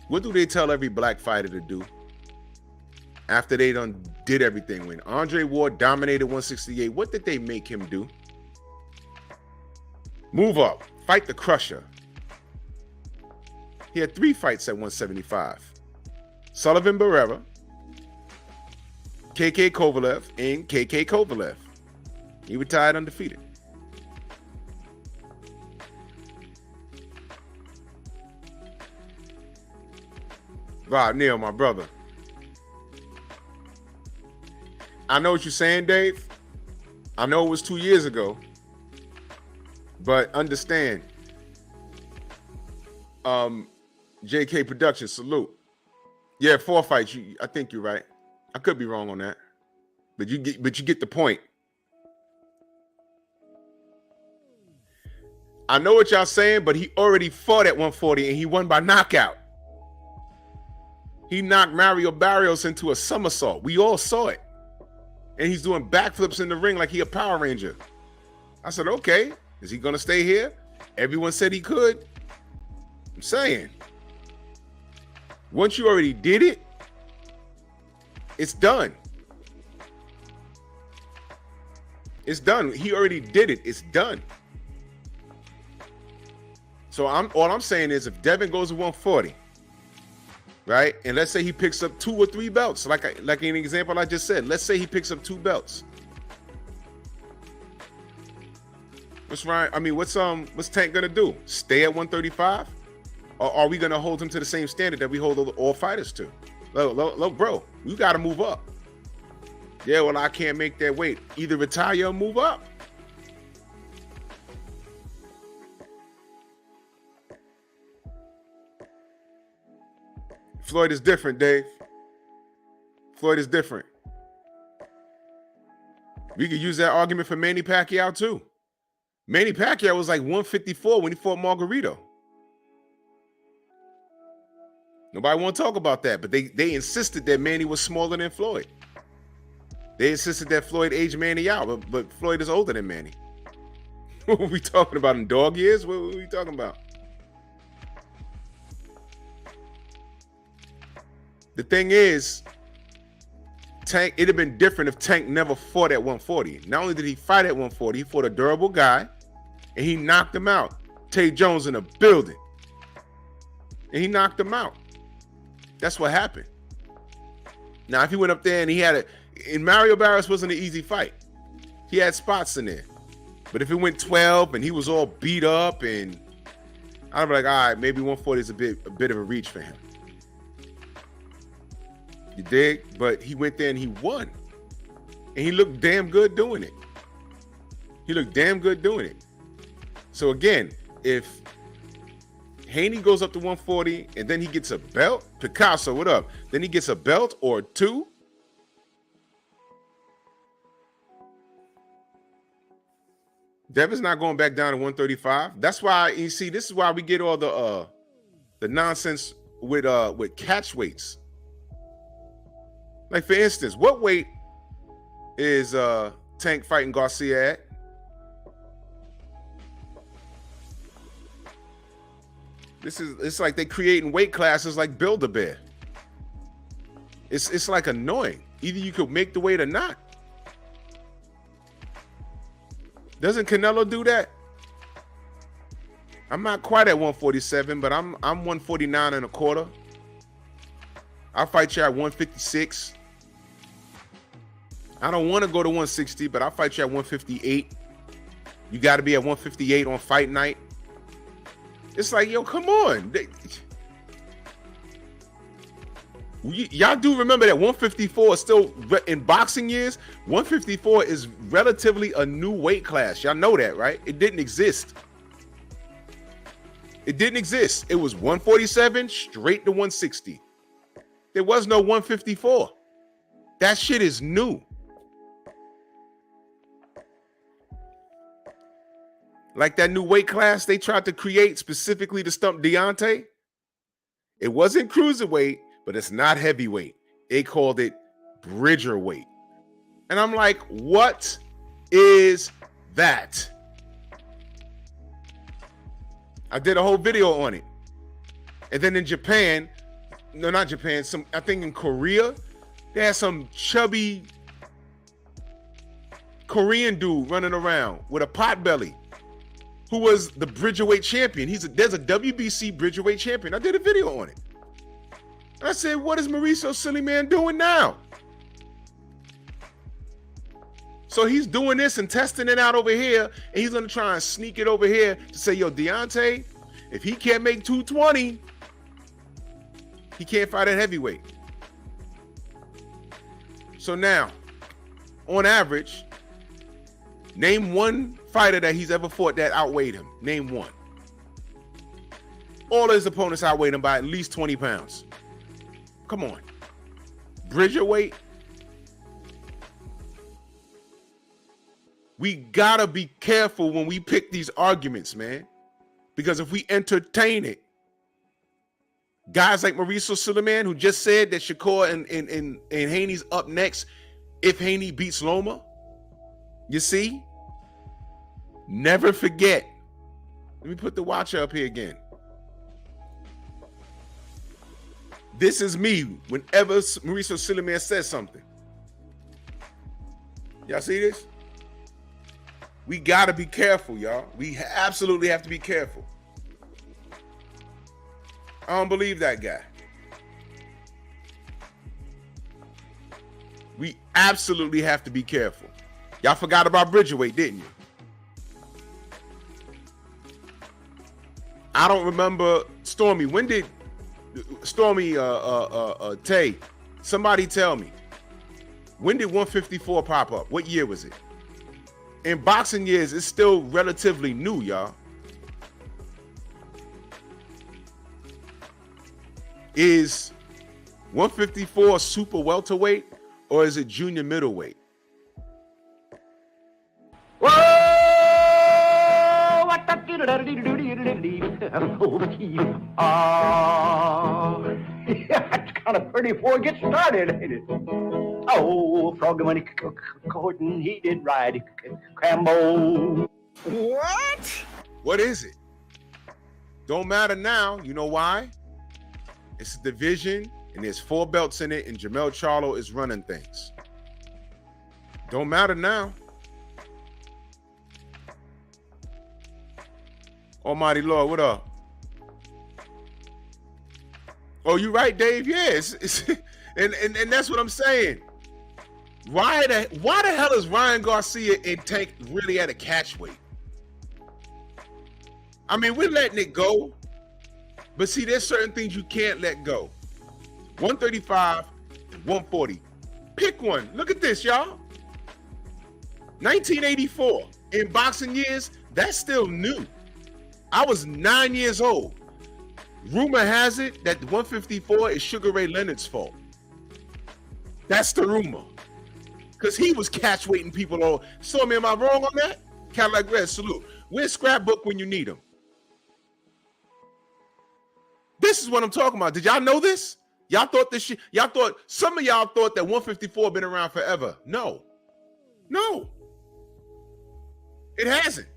What do they tell every black fighter to do after they done did everything? When Andre Ward dominated 168, what did they make him do? Move up, fight the Crusher. He had 3 fights at 175. Sullivan Barrera, KK Kovalev, and KK Kovalev. He retired undefeated. Rob Neal, my brother. I know what you're saying, Dave. I know it was 2 years ago. But understand, JK Productions, salute. Yeah, 4 fights. I think you're right. I could be wrong on that. But you get the point. I know what y'all saying, but he already fought at 140 and he won by knockout. He knocked Mario Barrios into a somersault. We all saw it. And he's doing backflips in the ring like he a Power Ranger. I said, okay, is he going to stay here? Everyone said he could. I'm saying, once you already did it, it's done. It's done. He already did it. It's done. So all I'm saying is if Devin goes to 140, right? And let's say he picks up 2 or 3 belts, like an example I just said. Let's say he picks up 2 belts. What's right? I mean, what's Tank gonna do? Stay at 135, or are we gonna hold him to the same standard that we hold all fighters to? Look, bro, you got to move up. Yeah, well, I can't make that weight. Either retire or move up. Floyd is different, Dave. Floyd is different. We could use that argument for Manny Pacquiao too. Manny Pacquiao was like 154 when he fought Margarito. Nobody want to talk about that, but they insisted that Manny was smaller than Floyd. They insisted that Floyd aged Manny out, but Floyd is older than Manny. What are we talking about in dog years? What are we talking about? The thing is, Tank, it'd have been different if Tank never fought at 140. Not only did he fight at 140, he fought a durable guy, and he knocked him out. Tay Jones in the building. And he knocked him out. That's what happened. Now, if he went up there and he had and Mario Barrios wasn't an easy fight. He had spots in there. But if it went 12 and he was all beat up, and I'd be like, all right, maybe 140 is a bit of a reach for him. You dig? But he went there and he won. And he looked damn good doing it. He looked damn good doing it. So again, if Haney goes up to 140 and then he gets a belt, Picasso, what up? Then he gets a belt or two. Devin's not going back down to 135. That's why you see, this is why we get all the nonsense with catch weights. Like for instance, what weight is Tank fighting Garcia at? It's like they creating weight classes like Build-A-Bear. It's like annoying. Either you could make the weight or not. Doesn't Canelo do that? I'm not quite at 147, but I'm 149 and a quarter. I'll fight you at 156. I don't want to go to 160, but I'll fight you at 158. You got to be at 158 on fight night. It's like, yo, come on. Y'all do remember that 154 is still, in boxing years, 154 is relatively a new weight class. Y'all know that, right? It didn't exist. It didn't exist. It was 147 straight to 160. There was no 154. That shit is new. Like that new weight class they tried to create specifically to stump Deontay. It wasn't cruiserweight, but it's not heavyweight. They called it Bridgerweight. And I'm like, what is that? I did a whole video on it. And then in Japan, no, not Japan, I think in Korea, they had some chubby Korean dude running around with a pot belly who was the Bridgerweight champion. There's a WBC Bridgerweight champion. I did a video on it. And I said, what is Mauricio Silly Man doing now? So he's doing this and testing it out over here, and he's gonna try and sneak it over here to say, yo, Deontay, if he can't make 220, he can't fight at heavyweight. So now, on average, name one fighter that he's ever fought that outweighed him. Name one. All his opponents outweighed him by at least 20 pounds. Come on. Bridgerweight. We gotta be careful when we pick these arguments, man. Because if we entertain it, guys like Mauricio Suleiman, who just said that Shakur and Haney's up next if Haney beats Loma. You see? Never forget. Let me put the watcher up here again. This is me whenever Mauricio Suleiman says something. Y'all see this? We got to be careful, y'all. We absolutely have to be careful. I don't believe that guy. We absolutely have to be careful. Y'all forgot about Bridgerweight, didn't you? I don't remember Stormy. When did Stormy Tay? Somebody tell me. When did 154 pop up? What year was it? In boxing years, it's still relatively new, y'all. Is 154 super welterweight or is it junior middleweight? Whoa! What the it's kind of pretty before it gets started, ain't it? Oh, Froggy when he caught and he did ride Crambo. What? What is it? Don't matter now. You know why? It's a division and there's 4 belts in it and Jamel Charlo is running things. Don't matter now. Almighty Lord, what up? Oh, you right, Dave? Yes. And that's what I'm saying. Why the hell is Ryan Garcia and Tank really at a catch weight? I mean, we're letting it go. But see, there's certain things you can't let go. 135 and 140. Pick one. Look at this, y'all. 1984. In boxing years, that's still new. I was 9 years old. Rumor has it that 154 is Sugar Ray Leonard's fault. That's the rumor. Because he was catch weighting people all. So, am I wrong on that? Cadillac Red, salute. Where's Scrapbook when you need him? This is what I'm talking about. Did y'all know this? Y'all thought this shit, some of y'all thought that 154 been around forever. No. No. It hasn't.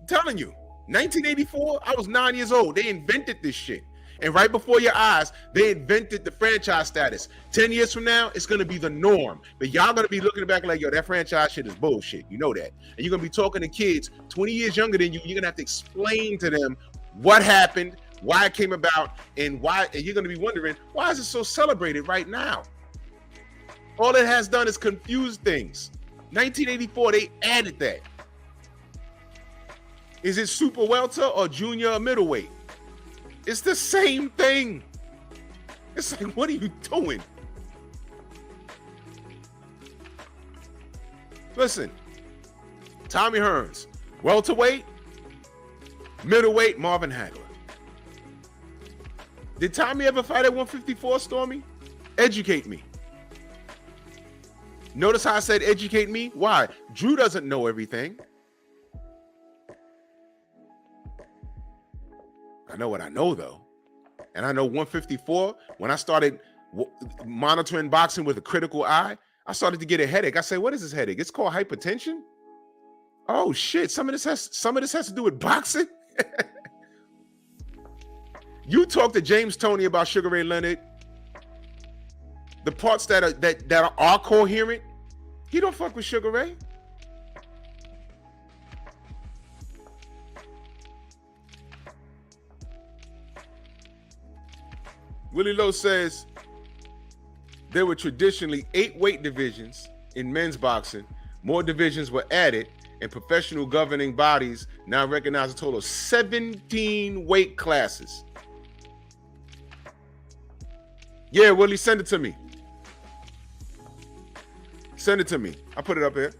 I'm telling you. 1984, I was 9 years old. They invented this shit. And right before your eyes, they invented the franchise status. 10 years from now, it's going to be the norm. But y'all going to be looking back like, yo, that franchise shit is bullshit. You know that. And you're going to be talking to kids 20 years younger than you. You're going to have to explain to them what happened, why it came about, and why. And you're going to be wondering, why is it so celebrated right now? All it has done is confuse things. 1984, they added that. Is it super welter or junior or middleweight? It's the same thing. It's like, what are you doing? Listen, Tommy Hearns, welterweight, middleweight, Marvin Hagler. Did Tommy ever fight at 154, Stormy? Educate me. Notice how I said educate me? Why? Drew doesn't know everything. I know what I know, though. And I know 154, when I started monitoring boxing with a critical eye, I started to get a headache. I said, what is this headache? It's called hypertension? Oh, shit. Some of this has to do with boxing? You talk to James Toney about Sugar Ray Leonard, the parts that are coherent, he don't fuck with Sugar Ray. Willie Lowe says there were traditionally 8 weight divisions in men's boxing. More divisions were added, and professional governing bodies now recognize a total of 17 weight classes. Yeah, Willie, send it to me. Send it to me. I'll put it up here.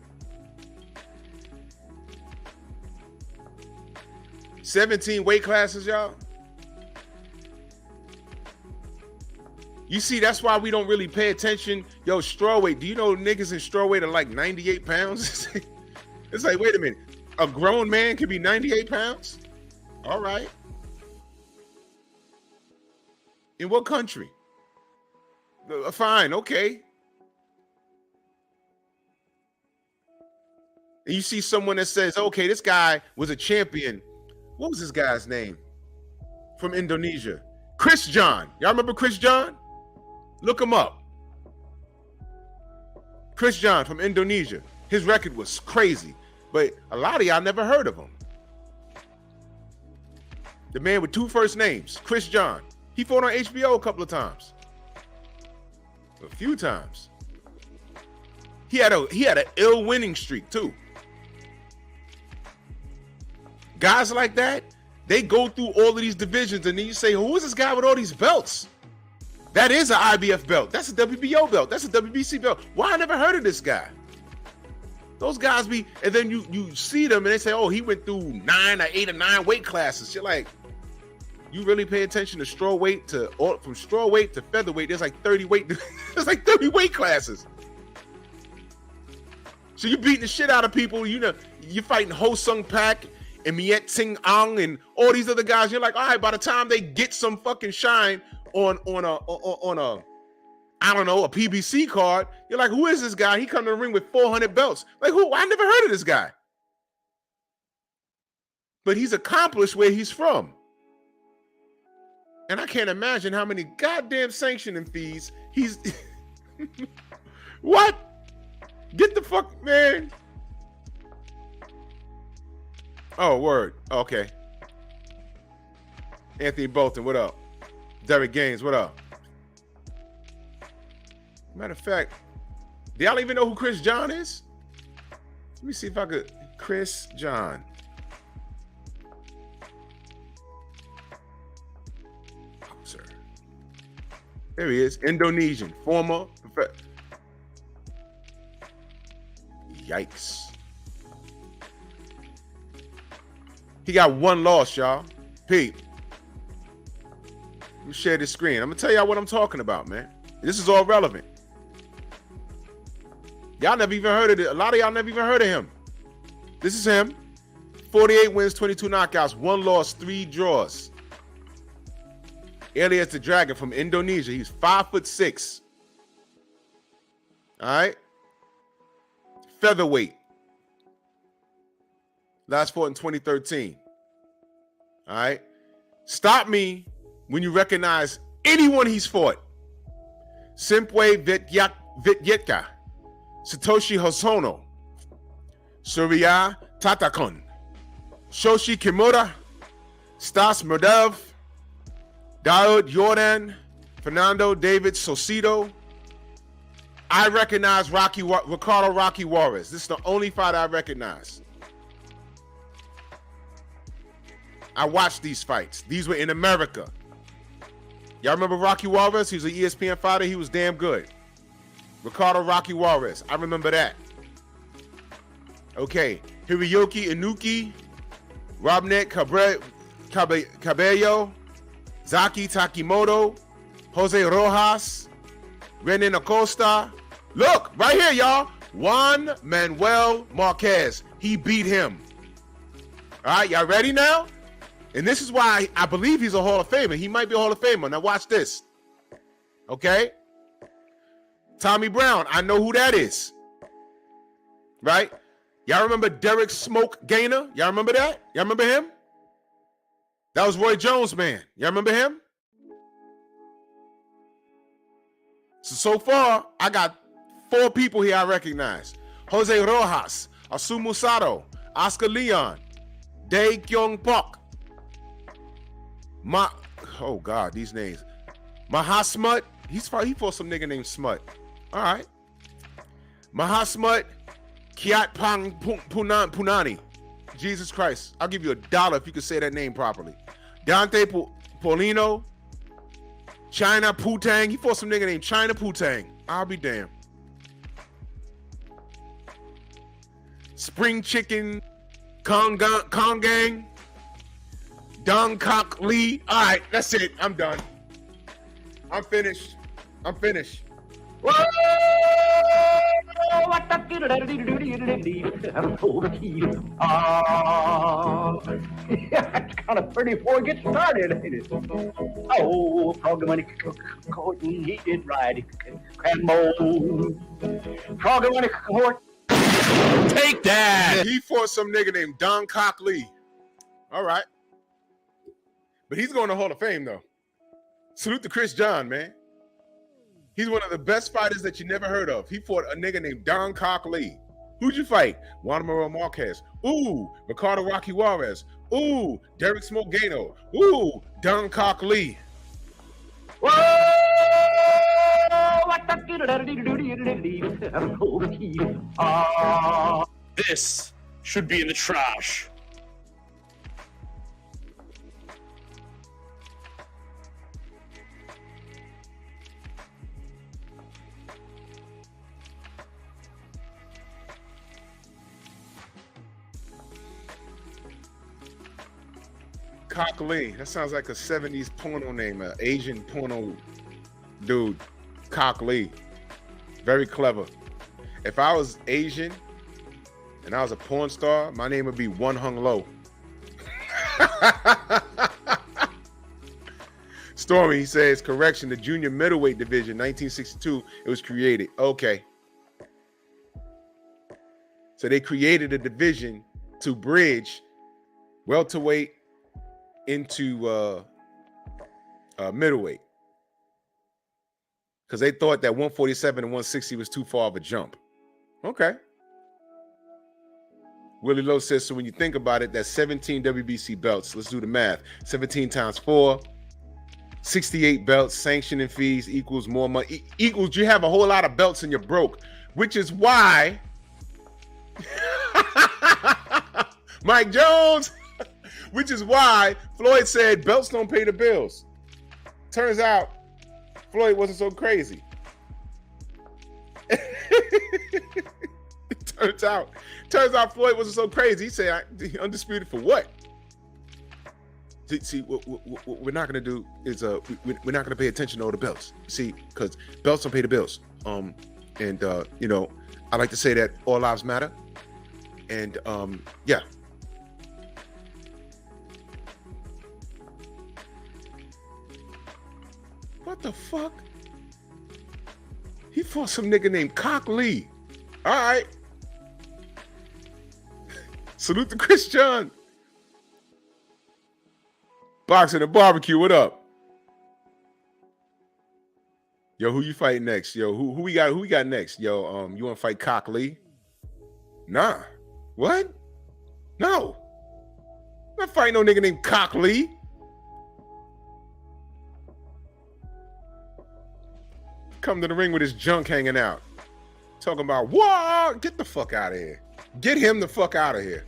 17 weight classes, y'all. You see, that's why we don't really pay attention. Yo, strawweight. Do you know niggas in strawweight are like 98 pounds? It's like, wait a minute. A grown man can be 98 pounds? All right. In what country? Fine, okay. And you see someone that says, okay, this guy was a champion. What was this guy's name? From Indonesia. Chris John. Y'all remember Chris John? Look him up. Chris John from Indonesia. His record was crazy, but a lot of y'all never heard of him. The man with 2 first names, Chris John. He fought on HBO a couple of times. A few times. He had an ill winning streak too. Guys like that, they go through all of these divisions, and then you say, who is this guy with all these belts? That is an IBF belt. That's a WBO belt. That's a WBC belt. Why I never heard of this guy? Those guys be, and then you see them and they say, oh, he went through 9 or 8 or 9 weight classes. You're like, you really pay attention to strawweight from strawweight to featherweight? There's like 30 weight. There's like 30 weight classes. So you're beating the shit out of people. You know, you're fighting Ho Sung Pak and Miet Sing Ang and all these other guys. You're like, all right, by the time they get some fucking shine on a I don't know, a PBC card, you're like, who is this guy? He come to the ring with 400 belts. Like, who? I never heard of this guy. But he's accomplished where he's from. And I can't imagine how many goddamn sanctioning fees he's What? Get the fuck, man. Oh, word. Okay. Anthony Bolton, what up? Derek Gaines, what up? Matter of fact, do y'all even know who Chris John is? Let me see if I could. Chris John. Oh, sir. There he is. Indonesian. Former. Yikes. He got one loss, y'all. Pete. Let me share this screen. I'm gonna tell y'all what I'm talking about, man. This is all relevant. Y'all never even heard of it. A lot of y'all never even heard of him. This is him. 48 wins, 22 knockouts, 1 loss, 3 draws. Elias the Dragon from Indonesia. He's 5'6". All right. Featherweight. Last fought in 2013. All right. Stop me when you recognize anyone he's fought. Simpwe Vityetka, Satoshi Hosono, Surya Tatakon, Shoshi Kimura, Stas Murdev, Daoud Jordan, Fernando David Sosito. I recognize Ricardo Rocky Juarez. This is the only fight I recognize. I watched these fights. These were in America. Y'all remember Rocky Juarez? He was an ESPN fighter. He was damn good. Ricardo Rocky Juarez. I remember that. Okay. Hiroyuki Inuki, Robnet Cabello, Zaki Takimoto, Jose Rojas, Renan Acosta. Look, right here, y'all. Juan Manuel Marquez. He beat him. All right, y'all ready now? And this is why I believe he's a Hall of Famer. He might be a Hall of Famer. Now watch this. Okay? Tommy Brown. I know who that is. Right? Y'all remember Derek Smoke Gaynor? Y'all remember that? Y'all remember him? That was Roy Jones' man. Y'all remember him? So far, I got 4 people here I recognize. Jose Rojas, Asumu Sato, Oscar Leon, Dae Kyung Park. Oh God, these names. Mahasmut. He fought some nigga named Smut. All right. Mahasmut Kiat Pang Punani. Jesus Christ. I'll give you $1 if you can say that name properly. Dante Paulino. China Putang. He fought some nigga named China Putang. I'll be damned. Spring Chicken. Kong Gang. Dong Kok Lee. All right, that's it. I'm done. I'm finished. Whoa! What the it's kind of pretty before it gets started, ain't it? Oh, Froggy when he did right. Crambo. Froggy when Take that! He fought some nigga named Don Kok Lee. All right. But he's going to Hall of Fame, though. Salute to Chris John, man. He's one of the best fighters that you never heard of. He fought a nigga named Don Kok Lee. Who'd you fight? Juan Manuel Marquez. Ooh, Ricardo Rocky Juarez. Ooh, Derek Smoke Gaynor. Ooh, Don Kok Lee. Whoa! What the This should be in the trash. Kok Lee. That sounds like a 70s porno name, an Asian porno dude. Kok Lee. Very clever. If I was Asian and I was a porn star, my name would be One Hung Lo. Stormy, he says, correction, the junior middleweight division, 1962, it was created. Okay. So they created a division to bridge welterweight into middleweight, because they thought that 147 and 160 was too far of a jump. Okay. Willie Lowe says, so when you think about it, that's 17 WBC belts. Let's do the math. 17 times 4, 68 belts. Sanctioning fees equals more money. Equals you have a whole lot of belts and you're broke, which is why Mike Jones, which is why Floyd said belts don't pay the bills. Turns out Floyd wasn't so crazy. Turns out Floyd wasn't so crazy. He said, undisputed for what? See, what we're not gonna do is we're not gonna pay attention to all the belts. See, because belts don't pay the bills. You know, I like to say that all lives matter. And yeah. What the fuck? He fought some nigga named Cock Lee. All right. Salute to Chris John. Boxing and barbecue, what up? Yo, who you fighting next? Yo, who we got? Who we got next? Yo, you want to fight Cock Lee? Nah. What? No. I'm not fighting no nigga named Cock Lee. Come to the ring with his junk hanging out. Talking about, what? Get the fuck out of here. Get him the fuck out of here.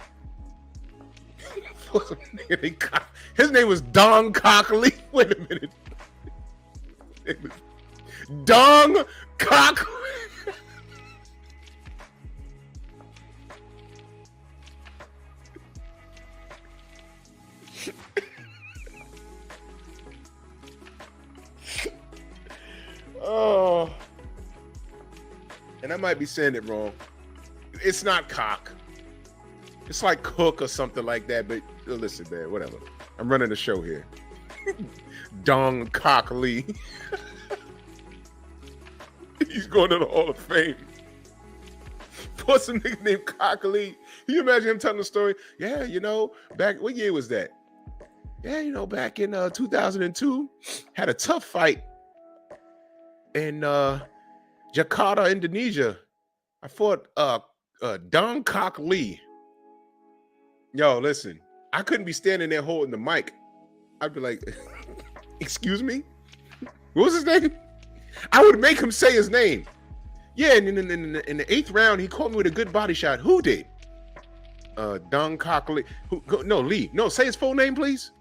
His name was Don Cockley. Wait a minute. Don Cockley. Oh. And I might be saying it wrong. It's not cock. It's like cook or something like that, but listen, man, whatever. I'm running the show here. Don Cock Lee. He's going to the Hall of Fame. For some nigga named Cock Lee. Can you imagine him telling the story? Yeah, you know, back, what year was that? Yeah, you know, back in 2002, had a tough fight in Jakarta, Indonesia. I fought Don Cock Lee. Yo, listen, I couldn't be standing there holding the mic. I'd be like, excuse me? What was his name? I would make him say his name. Yeah, and in the 8th round, he caught me with a good body shot. Who did? Don Cock Lee. No, Lee. No, say his full name, please.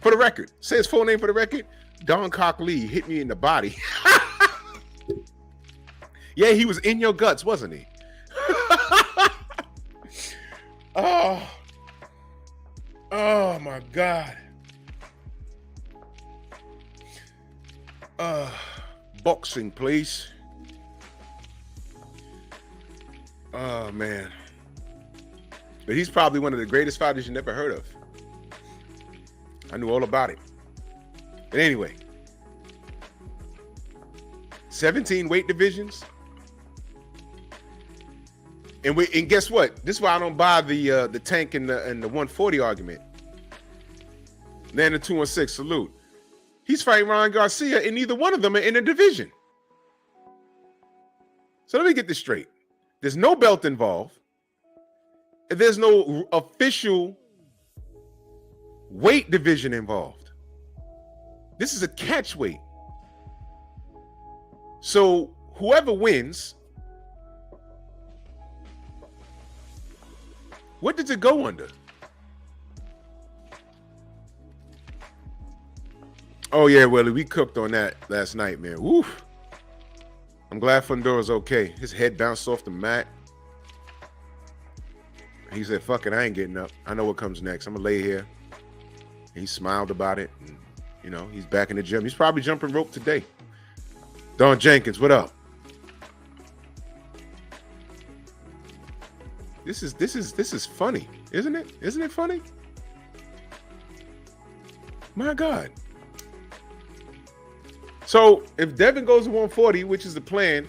For the record. Say his full name for the record. Don Cock Lee hit me in the body. Yeah, he was in your guts, wasn't he? Oh my God. Boxing, please. Oh man. But he's probably one of the greatest fighters you never heard of. I knew all about it. But anyway, 17 weight divisions. And guess what? This is why I don't buy the tank and the 140 argument. Then the 216, salute. He's fighting Ryan Garcia, and neither one of them are in a division. So let me get this straight. There's no belt involved. And there's no official weight division involved. This is a catch weight. So whoever wins, what does it go under? Oh yeah, Willie, we cooked on that last night, man. Woof. I'm glad Fundora's okay. His head bounced off the mat. He said, fuck it, I ain't getting up. I know what comes next. I'm gonna lay here. He smiled about it. And, you know, he's back in the gym. He's probably jumping rope today. Don Jenkins, what up? This is funny, isn't it? Isn't it funny? My God. So if Devin goes to 140, which is the plan,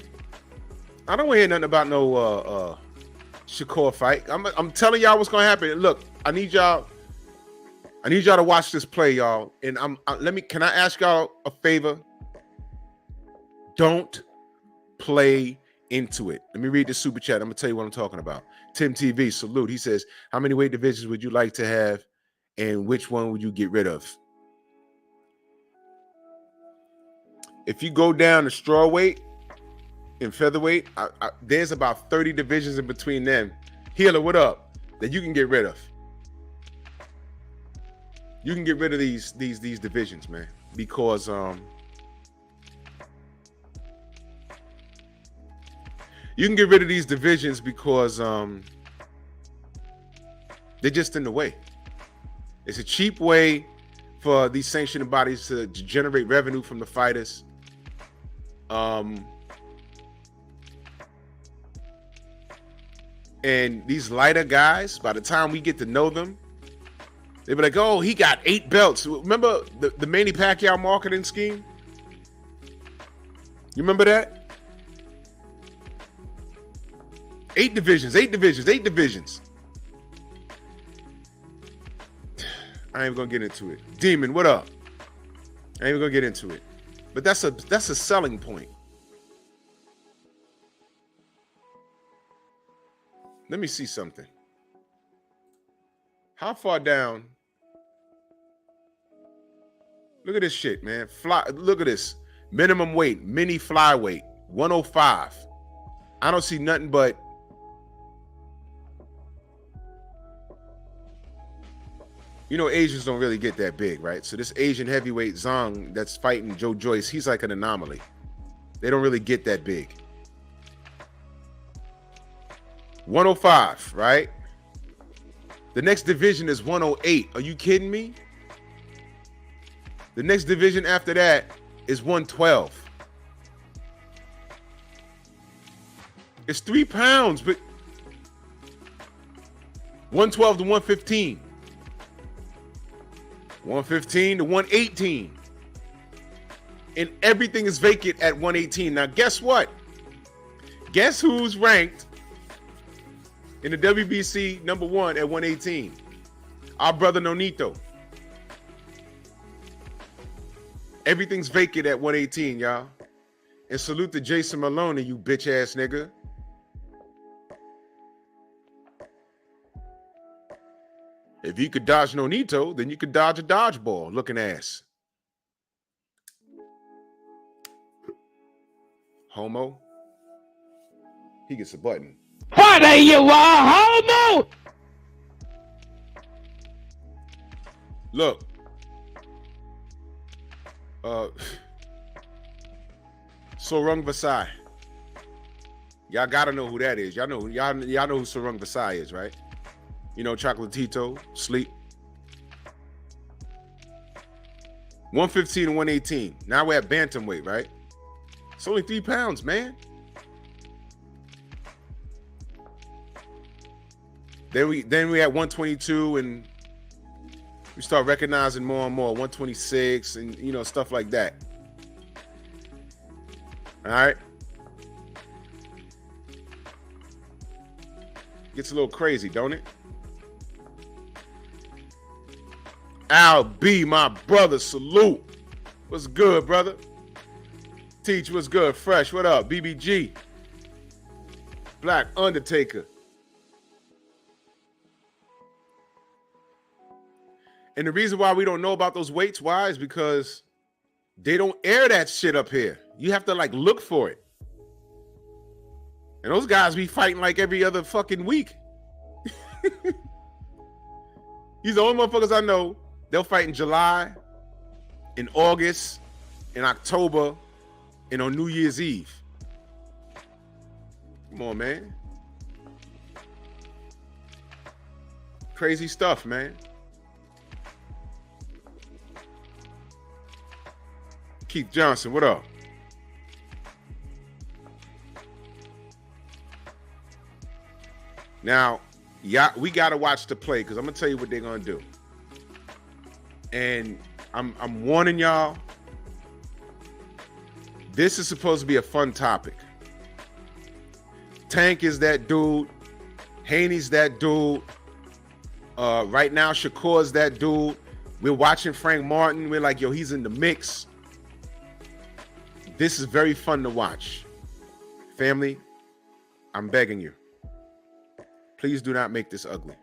I don't want to hear nothing about no Shakur fight. I'm telling y'all what's gonna happen. Look, I need y'all to watch this play, y'all. And can I ask y'all a favor? Don't play into it. Let me read the super chat. I'm gonna tell you what I'm talking about. Tim TV, salute. He says, how many weight divisions would you like to have, and which one would you get rid of? If you go down to straw weight and featherweight, there's about 30 divisions in between them. Healer, what up? That you can get rid of. You can get rid of these divisions, man, because you can get rid of these divisions because they're just in the way. It's a cheap way for these sanctioning bodies to generate revenue from the fighters. And these lighter guys, by the time we get to know them, they be like, oh, he got 8 belts. Remember the Manny Pacquiao marketing scheme? You remember that? 8 divisions. I ain't even gonna get into it. Demon, what up? I ain't even gonna get into it. But that's a selling point. Let me see something. How far down? Look at this shit, man. Look at this. Minimum weight, mini flyweight, 105. I don't see nothing but Asians don't really get that big, right? So this Asian heavyweight Zhang that's fighting Joe Joyce, he's like an anomaly. They don't really get that big. 105, right? The next division is 108. Are you kidding me? The next division after that is 112. It's 3 pounds, but 112 to 115. 115 to 118. And everything is vacant at 118. Now, guess what? Guess who's ranked in the WBC #1 at 118? Our brother Nonito. Everything's vacant at 118, y'all. And salute to Jason Maloney, you bitch ass nigga. If you could dodge Nonito, then you could dodge a dodgeball looking ass. Homo. He gets a button. What are you, homo? Look. Sorung Vasai. Y'all gotta know who that is. Y'all know who Sorung Vasai is, right? You know, Chocolatito, Sleep. 115 and 118. Now we're at bantamweight, right? It's only 3 pounds, man. Then we at 122, and we start recognizing more and more 126 and stuff like that. All right. Gets a little crazy, don't it? Al B, my brother, salute. What's good, brother? Teach, what's good? Fresh, what up? BBG. Black Undertaker. And the reason why we don't know about those weights, why, is because they don't air that shit up here. You have to look for it. And those guys be fighting like every other fucking week. These are the only motherfuckers I know. They'll fight in July, in August, in October, and on New Year's Eve. Come on, man. Crazy stuff, man. Keith Johnson, what up? Now, yeah, we gotta watch the play because I'm gonna tell you what they're gonna do. And I'm warning y'all, this is supposed to be a fun topic. Tank is that dude. Haney's that dude. Right now, Shakur's that dude. We're watching Frank Martin. We're like, yo, he's in the mix. This is very fun to watch. Family, I'm begging you. Please do not make this ugly.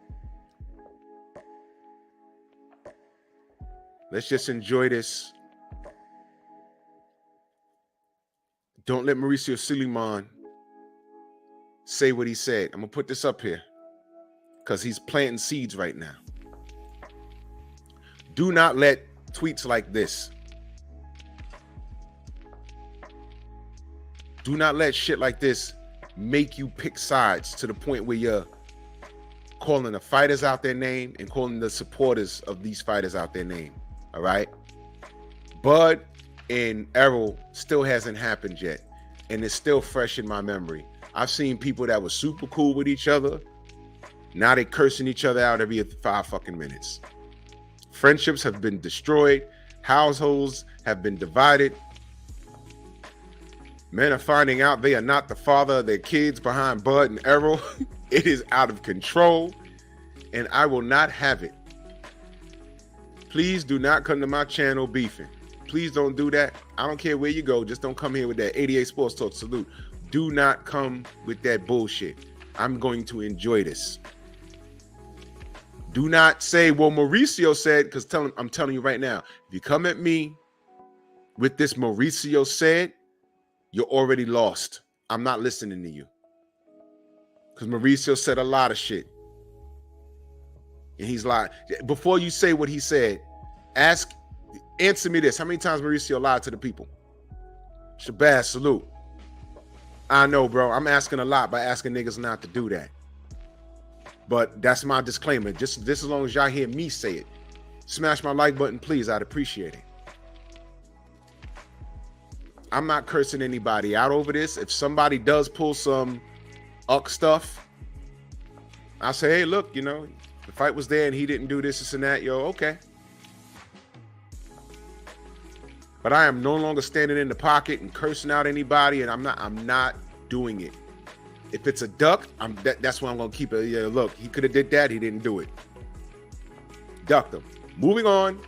Let's just enjoy this. Don't let Mauricio Suleiman say what he said. I'm going to put this up here because he's planting seeds right now. Do not let tweets like this. Do not let shit like this make you pick sides to the point where you're calling the fighters out their name and calling the supporters of these fighters out their name. All right. Bud and Errol still hasn't happened yet. And it's still fresh in my memory. I've seen people that were super cool with each other. Now they cursing each other out every 5 fucking minutes. Friendships have been destroyed. Households have been divided. Men are finding out they are not the father of their kids behind Bud and Errol. It is out of control. And I will not have it. Please do not come to my channel beefing. Please don't do that. I don't care where you go. Just don't come here with that 88 Sports Talk salute. Do not come with that bullshit. I'm going to enjoy this. Do not say, well, Mauricio said, because I'm telling you right now, if you come at me with this Mauricio said, you're already lost. I'm not listening to you. Because Mauricio said a lot of shit. And he's like, before you say what he said, answer me this. How many times Mauricio lied to the people? Shabazz, salute. I know, bro. I'm asking a lot by asking niggas not to do that. But that's my disclaimer. Just as long as y'all hear me say it. Smash my like button, please. I'd appreciate it. I'm not cursing anybody out over this. If somebody does pull some stuff, I'll say, hey, look, you know, the fight was there and he didn't do this and that. Yo, okay. But I am no longer standing in the pocket and cursing out anybody, and I'm not doing it. If it's a duck, that's why I'm gonna keep it. Yeah, look, he could have did that, he didn't do it. Ducked him. Moving on,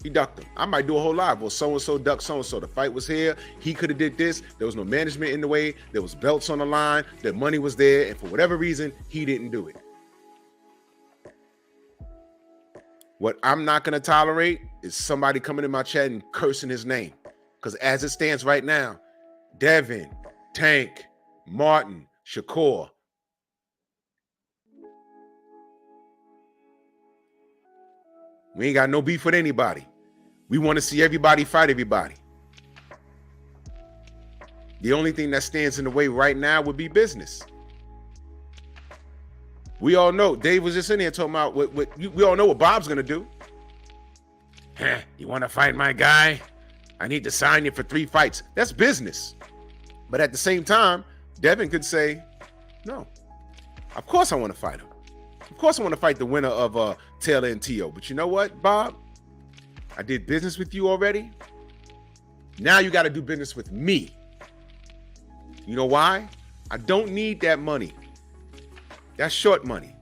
he ducked him. I might do a whole live. Well, so-and-so ducked so-and-so. The fight was here, he could have did this. There was no management in the way, there was belts on the line, the money was there, and for whatever reason, he didn't do it. What I'm not gonna tolerate is somebody coming in my chat and cursing his name. Because as it stands right now, Devin, Tank, Martin, Shakur. We ain't got no beef with anybody. We want to see everybody fight everybody. The only thing that stands in the way right now would be business. We all know, Dave was just in here talking about we all know what Bob's going to do. You want to fight my guy? I need to sign you for 3 fights. That's business. But at the same time, Devin could say, no, of course I want to fight him. Of course I want to fight the winner of Taylor and Tio. But you know what, Bob? I did business with you already. Now you got to do business with me. You know why? I don't need that money. That's short money.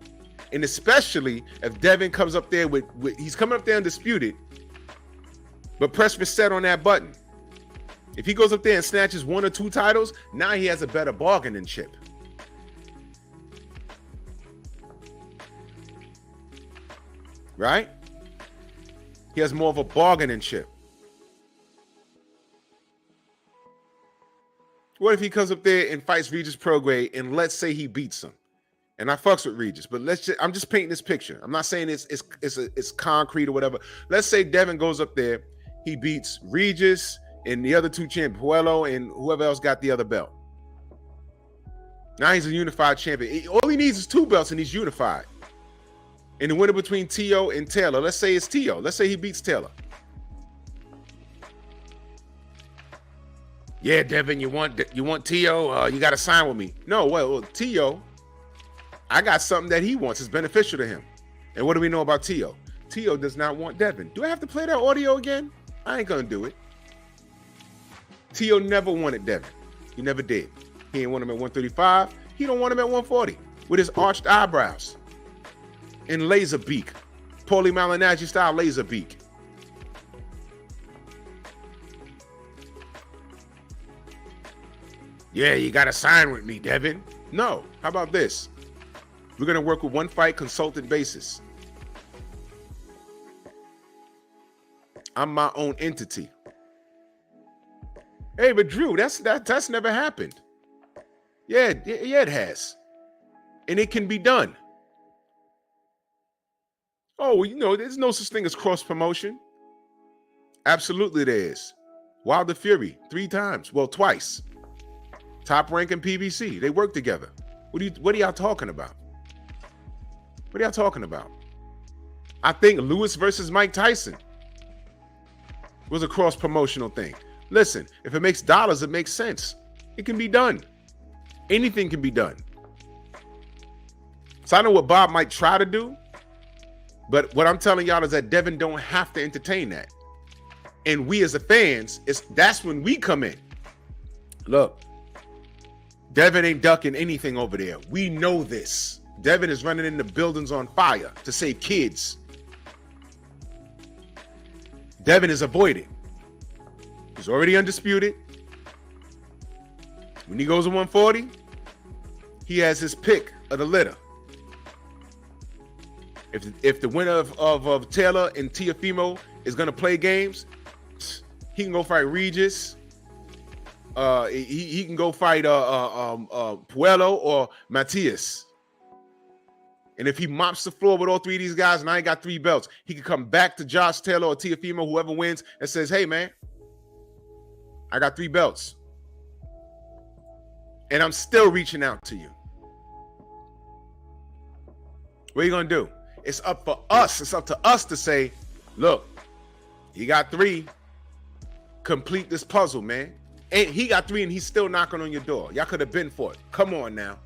And especially if Devin comes up there with he's coming up there undisputed, but press reset on that button. If he goes up there and snatches 1 or 2 titles, now he has a better bargaining chip. Right? He has more of a bargaining chip. What if he comes up there and fights Regis Prograis and let's say he beats him? And I fucks with Regis, but I'm just painting this picture. I'm not saying it's concrete or whatever. Let's say Devin goes up there, he beats Regis and the other 2 champions, Puello and whoever else got the other belt. Now he's a unified champion. All he needs is 2 belts and he's unified. And the winner between Tio and Taylor, let's say it's Tio. Let's say he beats Taylor. Yeah, Devin, you want Tio? You got to sign with me. No, well, Tio, I got something that he wants. It's beneficial to him. And what do we know about Tio? Tio does not want Devin. Do I have to play that audio again? I ain't gonna do it. Tio never wanted Devin. He never did. He ain't want him at 135. He don't want him at 140 with his arched eyebrows and laser beak. Paulie Malignaggi style laser beak. Yeah, you got to sign with me, Devin. No. How about this? We're going to work with 1 fight consultant basis. I'm my own entity. Hey, but Drew, that's never happened. Yeah, it has. And it can be done. Oh, well, you know, there's no such thing as cross promotion. Absolutely there is. Wilder Fury, 3 times. Well, twice. Top Rank and PBC. They work together. What are y'all talking about? What are y'all talking about? I think Lewis versus Mike Tyson. It was a cross-promotional thing. Listen, if it makes dollars, it makes sense. It can be done. Anything can be done. So I know what Bob might try to do, but what I'm telling y'all is that Devin don't have to entertain that. And we as the fans, that's when we come in. Look, Devin ain't ducking anything over there. We know this. Devin is running into buildings on fire to save kids. Devin is avoided. He's already undisputed. When he goes to 140, he has his pick of the litter. If the winner of Taylor and Tiafimo is going to play games, he can go fight Regis. He can go fight Puello or Matias. And if he mops the floor with all three of these guys and I ain't got 3 belts, he can come back to Josh Taylor or Tiafimo, whoever wins, and says, hey, man, I got 3 belts. And I'm still reaching out to you. What are you going to do? It's up for us. It's up to us to say, look, he got 3. Complete this puzzle, man. And he got 3 and he's still knocking on your door. Y'all could have been for it. Come on now.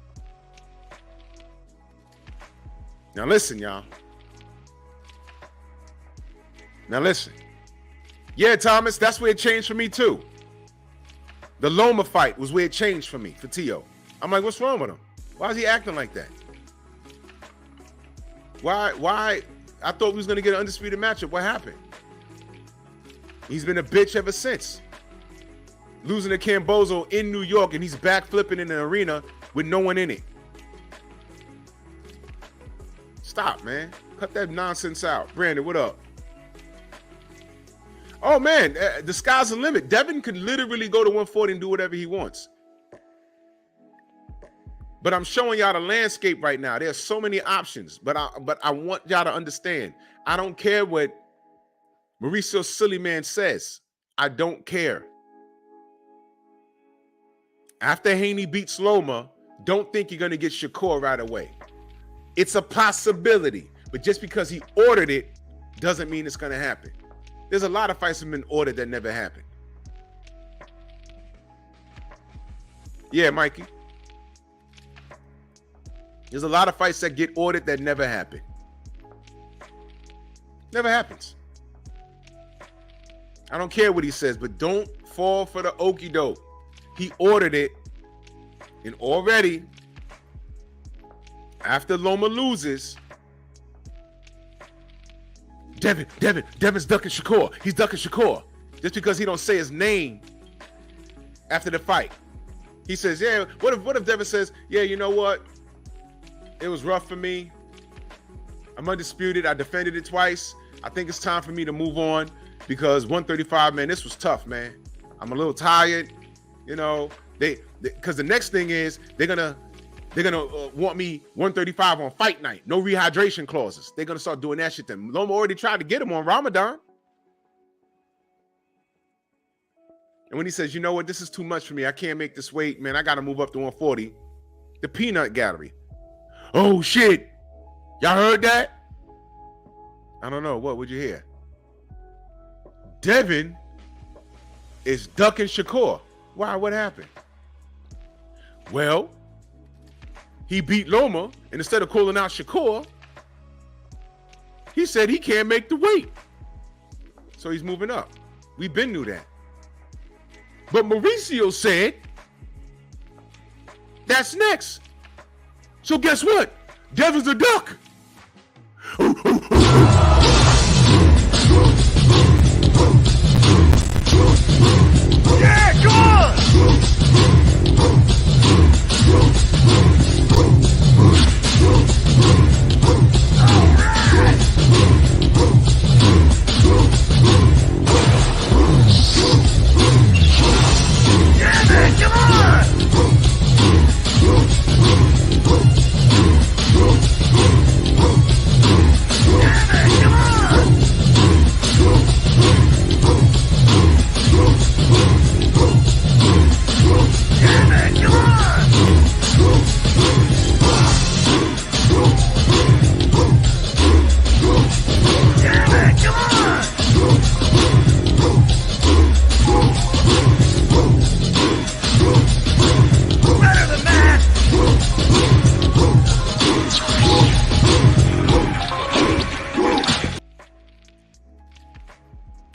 Now listen, y'all. Now listen. Yeah, Thomas, that's where it changed for me too. The Loma fight was where it changed for me, for Tio. I'm like, what's wrong with him? Why is he acting like that? Why? I thought we was going to get an undisputed matchup. What happened? He's been a bitch ever since. Losing to Cambozo in New York, and he's back flipping in the arena with no one in it. Stop, man. Cut that nonsense out. Brandon, what up? Oh, man, the sky's the limit. Devin could literally go to 140 and do whatever he wants. But I'm showing y'all the landscape right now. There's so many options, but I want y'all to understand. I don't care what Mauricio Sillyman says. I don't care. After Haney beats Loma, don't think you're going to get Shakur right away. It's a possibility, but just because he ordered it doesn't mean it's going to happen. There's a lot of fights that have been ordered that never happened. Yeah, Mikey. There's a lot of fights that get ordered that never happen. Never happens. I don't care what he says, but don't fall for the okie doke. He ordered it, and already, after Loma loses, Devin's ducking Shakur. He's ducking Shakur. Just because he don't say his name after the fight. He says, yeah, what if Devin says, yeah, you know what? It was rough for me. I'm undisputed. I defended it twice. I think it's time for me to move on because 135, man, this was tough, man. I'm a little tired. You know, because the next thing is they're gonna want me 135 on fight night. No rehydration clauses. They're gonna start doing that shit. Then Loma already tried to get him on Ramadan. And when he says, you know what, this is too much for me. I can't make this weight, man. I got to move up to 140. The peanut gallery. Oh, shit. Y'all heard that? I don't know. What would you hear? Devin is ducking Shakur. Why? What happened? Well, he beat Loma, and instead of calling out Shakur, he said he can't make the weight. So he's moving up. We've been knew that. But Mauricio said, that's next. So guess what? Devin's a duck. Yeah, go on! Yeah, man, come on! Yeah!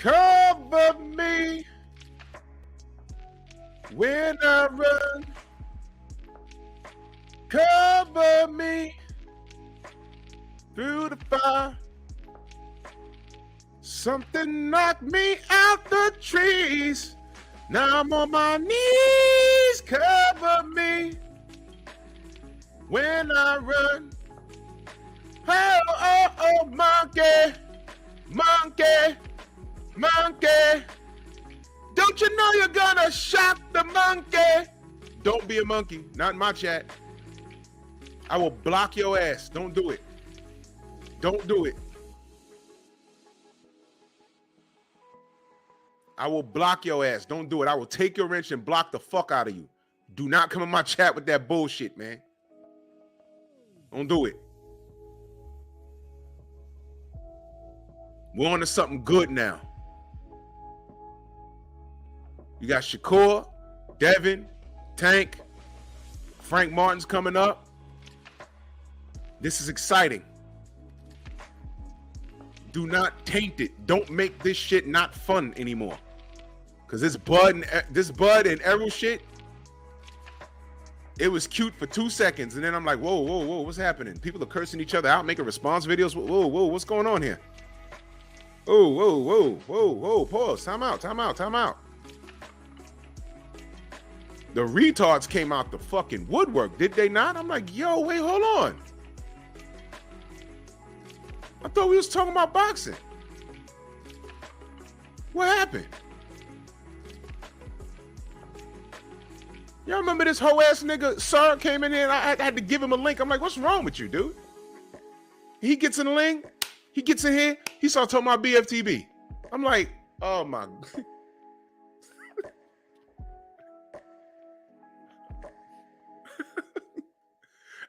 Cover me when I run. Cover me through the fire. Something knocked me out the trees. Now I'm on my knees. Cover me when I run. Oh, oh, oh, monkey, monkey, monkey. Don't you know you're gonna shock the monkey? Don't be a monkey, not in my chat. I will block your ass. Don't do it. Don't do it. I will block your ass. Don't do it. I will take your wrench and block the fuck out of you. Do not come in my chat with that bullshit, man. Don't do it. We're on to something good now. You got Shakur, Devin, Tank, Frank Martin's coming up. This is exciting. Do not taint it. Don't make this shit not fun anymore. Cause this Bud and Errol shit, it was cute for 2 seconds, and then I'm like, whoa, whoa, whoa, what's happening? People are cursing each other out, making response videos. Whoa, whoa, what's going on here? Oh, whoa, whoa, whoa, whoa, pause. Time out, time out, time out. The retards came out the fucking woodwork, did they not? I'm like, yo, wait, hold on. I thought we was talking about boxing. What happened? Y'all remember this whole ass nigga, Sir, came in here and I had to give him a link. I'm like, what's wrong with you, dude? He gets in the link. He gets in here. He starts talking about BFTB. I'm like, oh my.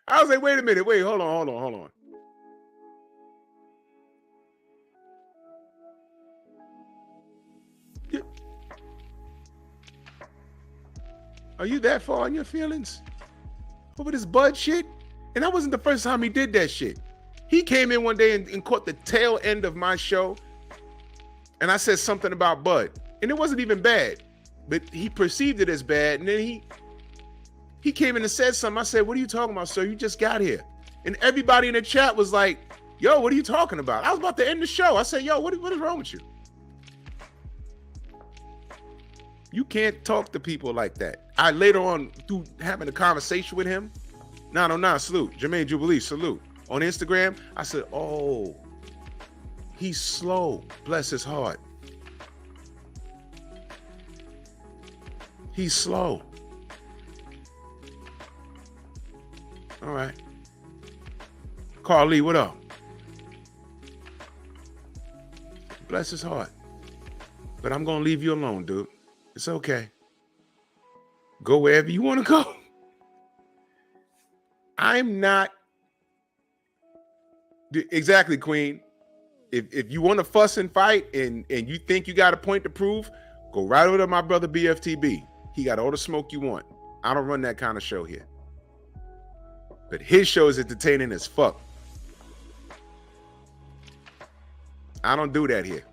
I was like, wait a minute. Wait, hold on. Are you that far in your feelings over this Bud shit? And that wasn't the first time he did that shit. He came in one day and caught the tail end of my show. And I said something about Bud. And it wasn't even bad. But he perceived it as bad. And then he came in and said something. I said, what are you talking about, sir? You just got here. And everybody in the chat was like, yo, what are you talking about? I was about to end the show. I said, yo, what is wrong with you? You can't talk to people like that. I later on, through having a conversation with him, 909, salute. Jermaine Jubilee, salute. On Instagram, I said, oh, he's slow. Bless his heart. He's slow. All right. Carl Lee, what up? Bless his heart. But I'm going to leave you alone, dude. It's okay. Go wherever you want to go. I'm not. Exactly, Queen. If you want to fuss and fight and you think you got a point to prove, go right over to my brother BFTB. He got all the smoke you want. I don't run that kind of show here. But his show is entertaining as fuck. I don't do that here.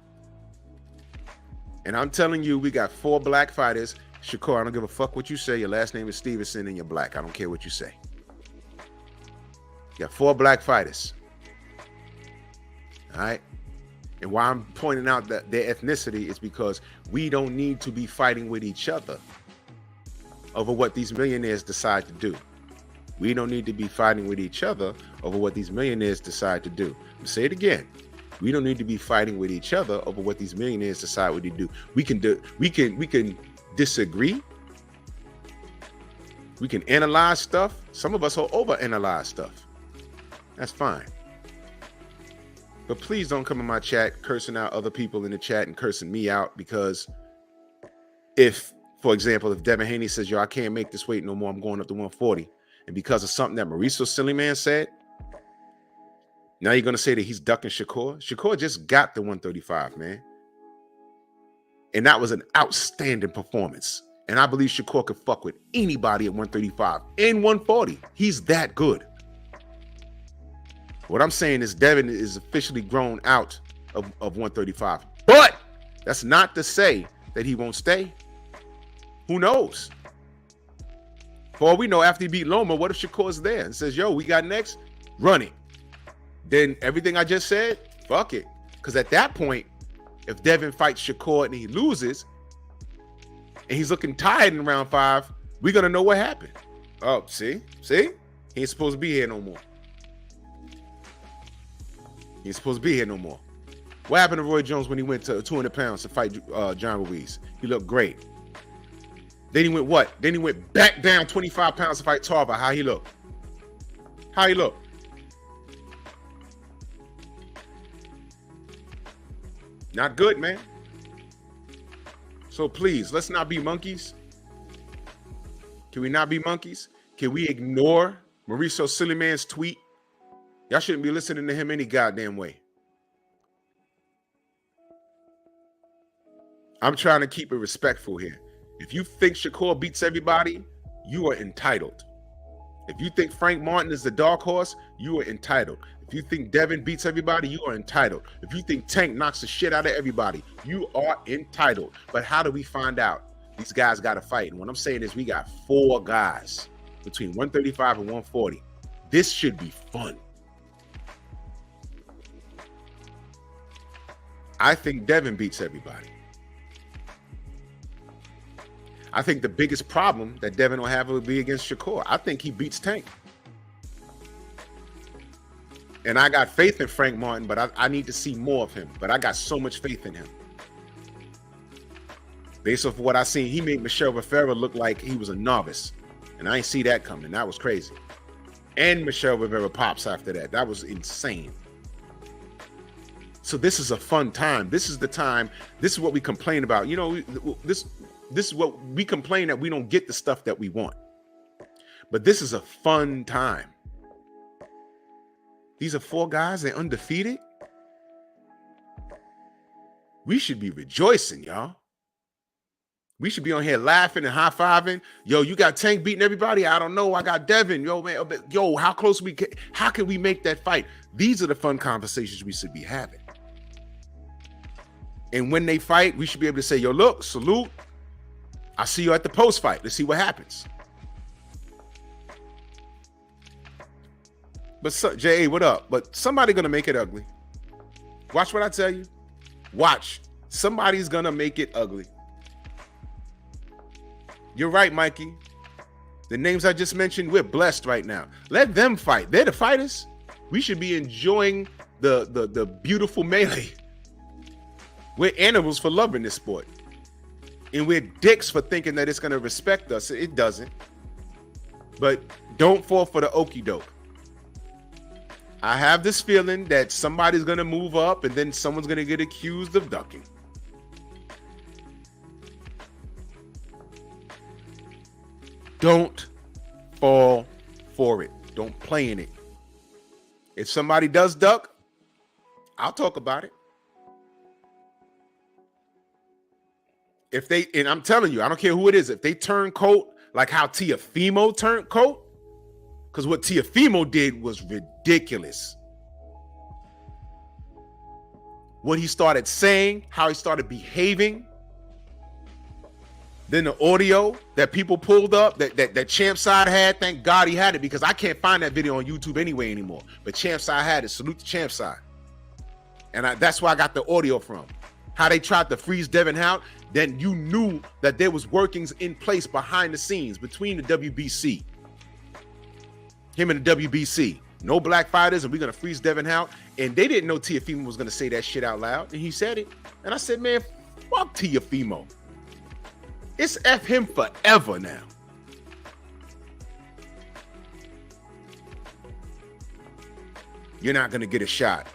And I'm telling you, we got 4 black fighters. Shakur, I don't give a fuck what you say. Your last name is Stevenson and you're black. I don't care what you say. You got 4 black fighters. All right? And why I'm pointing out that their ethnicity is because we don't need to be fighting with each other over what these millionaires decide to do. We don't need to be fighting with each other over what these millionaires decide to do. I'll say it again. We don't need to be fighting with each other over what these millionaires decide what they do. We can disagree. We can analyze stuff. Some of us will overanalyze stuff. That's fine. But please don't come in my chat cursing out other people in the chat and cursing me out, because if, for example, if Devin Haney says, yo, I can't make this weight no more, I'm going up to 140. And because of something that Mauricio Sillyman said, now you're going to say that he's ducking Shakur? Shakur just got the 135, man. And that was an outstanding performance. And I believe Shakur could fuck with anybody at 135 and 140. He's that good. What I'm saying is Devin is officially grown out of 135. But That's not to say that he won't stay. Who knows? For all we know, after he beat Loma, what if Shakur's there and says, yo, we got next? Run it. Then everything I just said, fuck it. Because at that point, if Devin fights Shakur and he loses, and he's looking tired in round 5, we're going to know what happened. Oh, see? He ain't supposed to be here no more. He ain't supposed to be here no more. What happened to Roy Jones when he went to 200 pounds to fight John Ruiz? He looked great. Then he went what? Then he went back down 25 pounds to fight Tarver. How he look? How he look? Not good, man. So please, let's not be monkeys. Can we not be monkeys? Can we ignore Mauricio Suleiman's tweet? Y'all shouldn't be listening to him any goddamn way. I'm trying to keep it respectful here. If you think Shakur beats everybody, you are entitled. If you think Frank Martin is the dark horse, you are entitled. If you think Devin beats everybody, you are entitled. If you think Tank knocks the shit out of everybody, you are entitled. But how do we find out? These guys got to fight. And what I'm saying is we got 4 guys between 135 and 140. This should be fun. I think Devin beats everybody. I think the biggest problem that Devin will have will be against Shakur. I think he beats Tank. And I got faith in Frank Martin, but I need to see more of him. But I got so much faith in him. Based off of what I seen, he made Michelle Rivera look like he was a novice. And I ain't see that coming. That was crazy. And Michelle Rivera pops after that. That was insane. So this is a fun time. This is the time. This is what we complain about. You know, this is what we complain that we don't get the stuff that we want. But this is a fun time. These are 4 guys. They're undefeated. We should be rejoicing, y'all. We should be on here laughing and high-fiving. Yo, you got Tank beating everybody? I don't know. I got Devin. Yo, man. Yo, how can we make that fight? These are the fun conversations we should be having. And when they fight, we should be able to say, yo, look, salute. I'll see you at the post-fight. Let's see what happens. But J.A., what up? But somebody's going to make it ugly. Watch what I tell you. Watch. Somebody's going to make it ugly. You're right, Mikey. The names I just mentioned, we're blessed right now. Let them fight. They're the fighters. We should be enjoying the beautiful melee. We're animals for loving this sport. And we're dicks for thinking that it's going to respect us. It doesn't. But don't fall for the okie doke. I have this feeling that somebody's going to move up and then someone's going to get accused of ducking. Don't fall for it. Don't play in it. If somebody does duck, I'll talk about it. If they, and I'm telling you, I don't care who it is, if they turn coat like how Tiafimo turned coat, because what Tiafimo did was ridiculous. What he started saying, how he started behaving, then the audio that people pulled up, that Champ Side had, thank God he had it, because I can't find that video on YouTube anyway anymore. But Champ Side had it. Salute to Champ Side. And that's where I got the audio from. How they tried to freeze Devin Hout, then you knew that there was workings in place behind the scenes between the WBC. Him and the WBC. No black fighters, and we're going to freeze Devin Hout. And they didn't know Tiafimo was going to say that shit out loud. And he said it. And I said, man, fuck Tiafimo. It's F him forever now. You're not going to get a shot.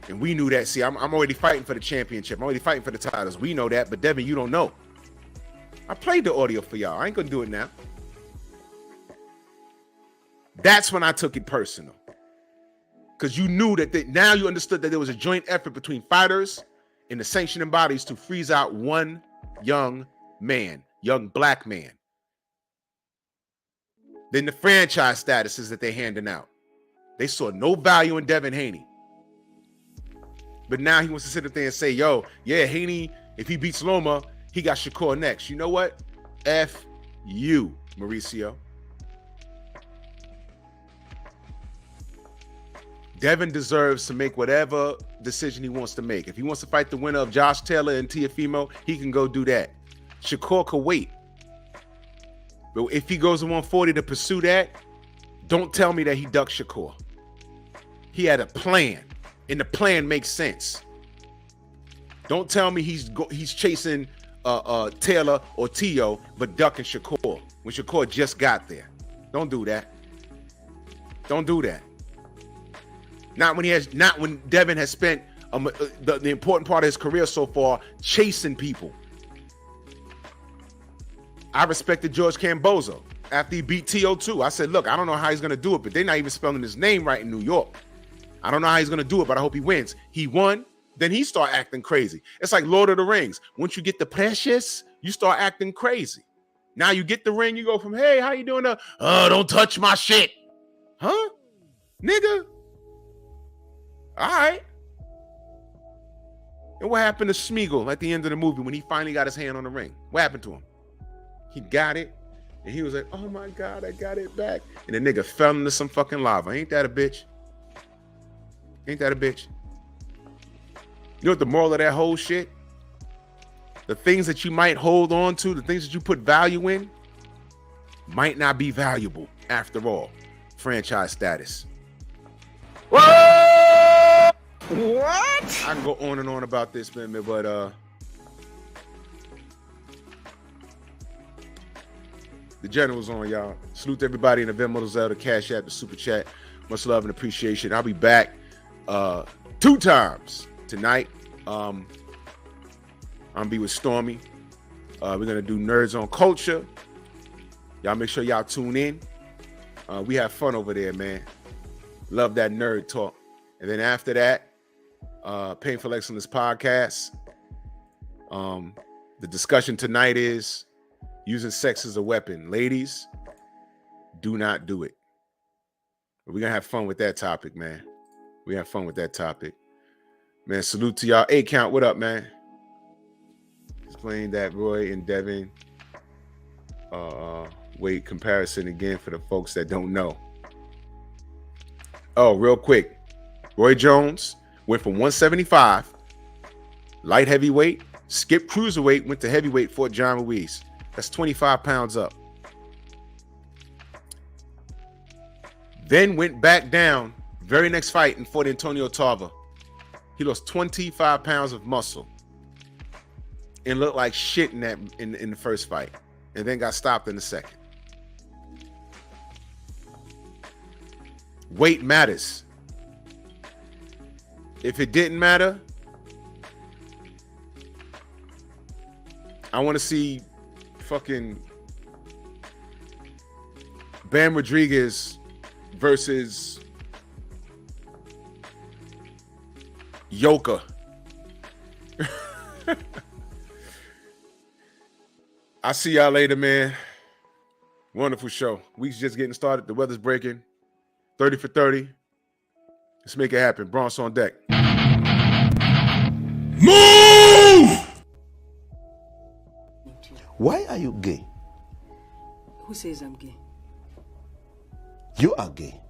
And we knew that. See, I'm already fighting for the championship. I'm already fighting for the titles. We know that. But Devin, you don't know. I played the audio for y'all. I ain't going to do it now. That's when I took it personal. Because you knew that now you understood that there was a joint effort between fighters and the sanctioning bodies to freeze out one young man, young black man. Then the franchise statuses that they're handing out. They saw no value in Devin Haney. But now he wants to sit up there and say, yo, yeah, Haney, if he beats Loma, he got Shakur next. You know what? F you, Mauricio. Devin deserves to make whatever decision he wants to make. If he wants to fight the winner of Josh Taylor and Tiafimo, he can go do that. Shakur could wait. But if he goes to 140 to pursue that, don't tell me that he ducked Shakur. He had a plan, and the plan makes sense. Don't tell me he's chasing Taylor or Tio, but ducking Shakur when Shakur just got there. Don't do that. Don't do that. Not when Devin has spent the important part of his career so far chasing people. I respected George Cambozo after he beat TO2. I said, look, I don't know how he's going to do it, but they're not even spelling his name right in New York. I don't know how he's going to do it, but I hope he wins. He won, then he start acting crazy. It's like Lord of the Rings. Once you get the precious, you start acting crazy. Now you get the ring, you go from, hey, how you doing? Don't touch my shit. Huh? Nigga. All right. And what happened to Smeagol at the end of the movie when he finally got his hand on the ring? What happened to him? He got it, and he was like, oh my God, I got it back. And the nigga fell into some fucking lava. Ain't that a bitch? Ain't that a bitch? You know what the moral of that whole shit? The things that you might hold on to, the things that you put value in, might not be valuable after all. Franchise status. What? I can go on and on about this, man, but the general's on, y'all. Salute to everybody in the Venmo, Zelda, Cash App, the Super Chat. Much love and appreciation. I'll be back 2 times tonight. I'm gonna be with Stormy. We're gonna do Nerds on Culture. Y'all make sure y'all tune in. We have fun over there, man. Love that nerd talk. And then after that, Painful Excellence Podcast. The discussion tonight is using sex as a weapon. Ladies, do not do it. But we're gonna have fun with that topic, man. We have fun with that topic. Man, salute to y'all. A-Count, what up, man? Explain that Roy and Devin weight comparison again for the folks that don't know. Oh, real quick. Roy Jones went from 175, light heavyweight, skipped cruiserweight, went to heavyweight, fought John Ruiz. That's 25 pounds up. Then went back down, very next fight, and fought Antonio Tarver. He lost 25 pounds of muscle and looked like shit in the first fight, and then got stopped in the second. Weight matters. If it didn't matter, I want to see fucking Bam Rodriguez versus Yoka. I'll see y'all later, man. Wonderful show. Week's just getting started. The weather's breaking. 30 for 30. Let's make it happen. Bronx on deck. Move! Why are you gay? Who says I'm gay? You are gay.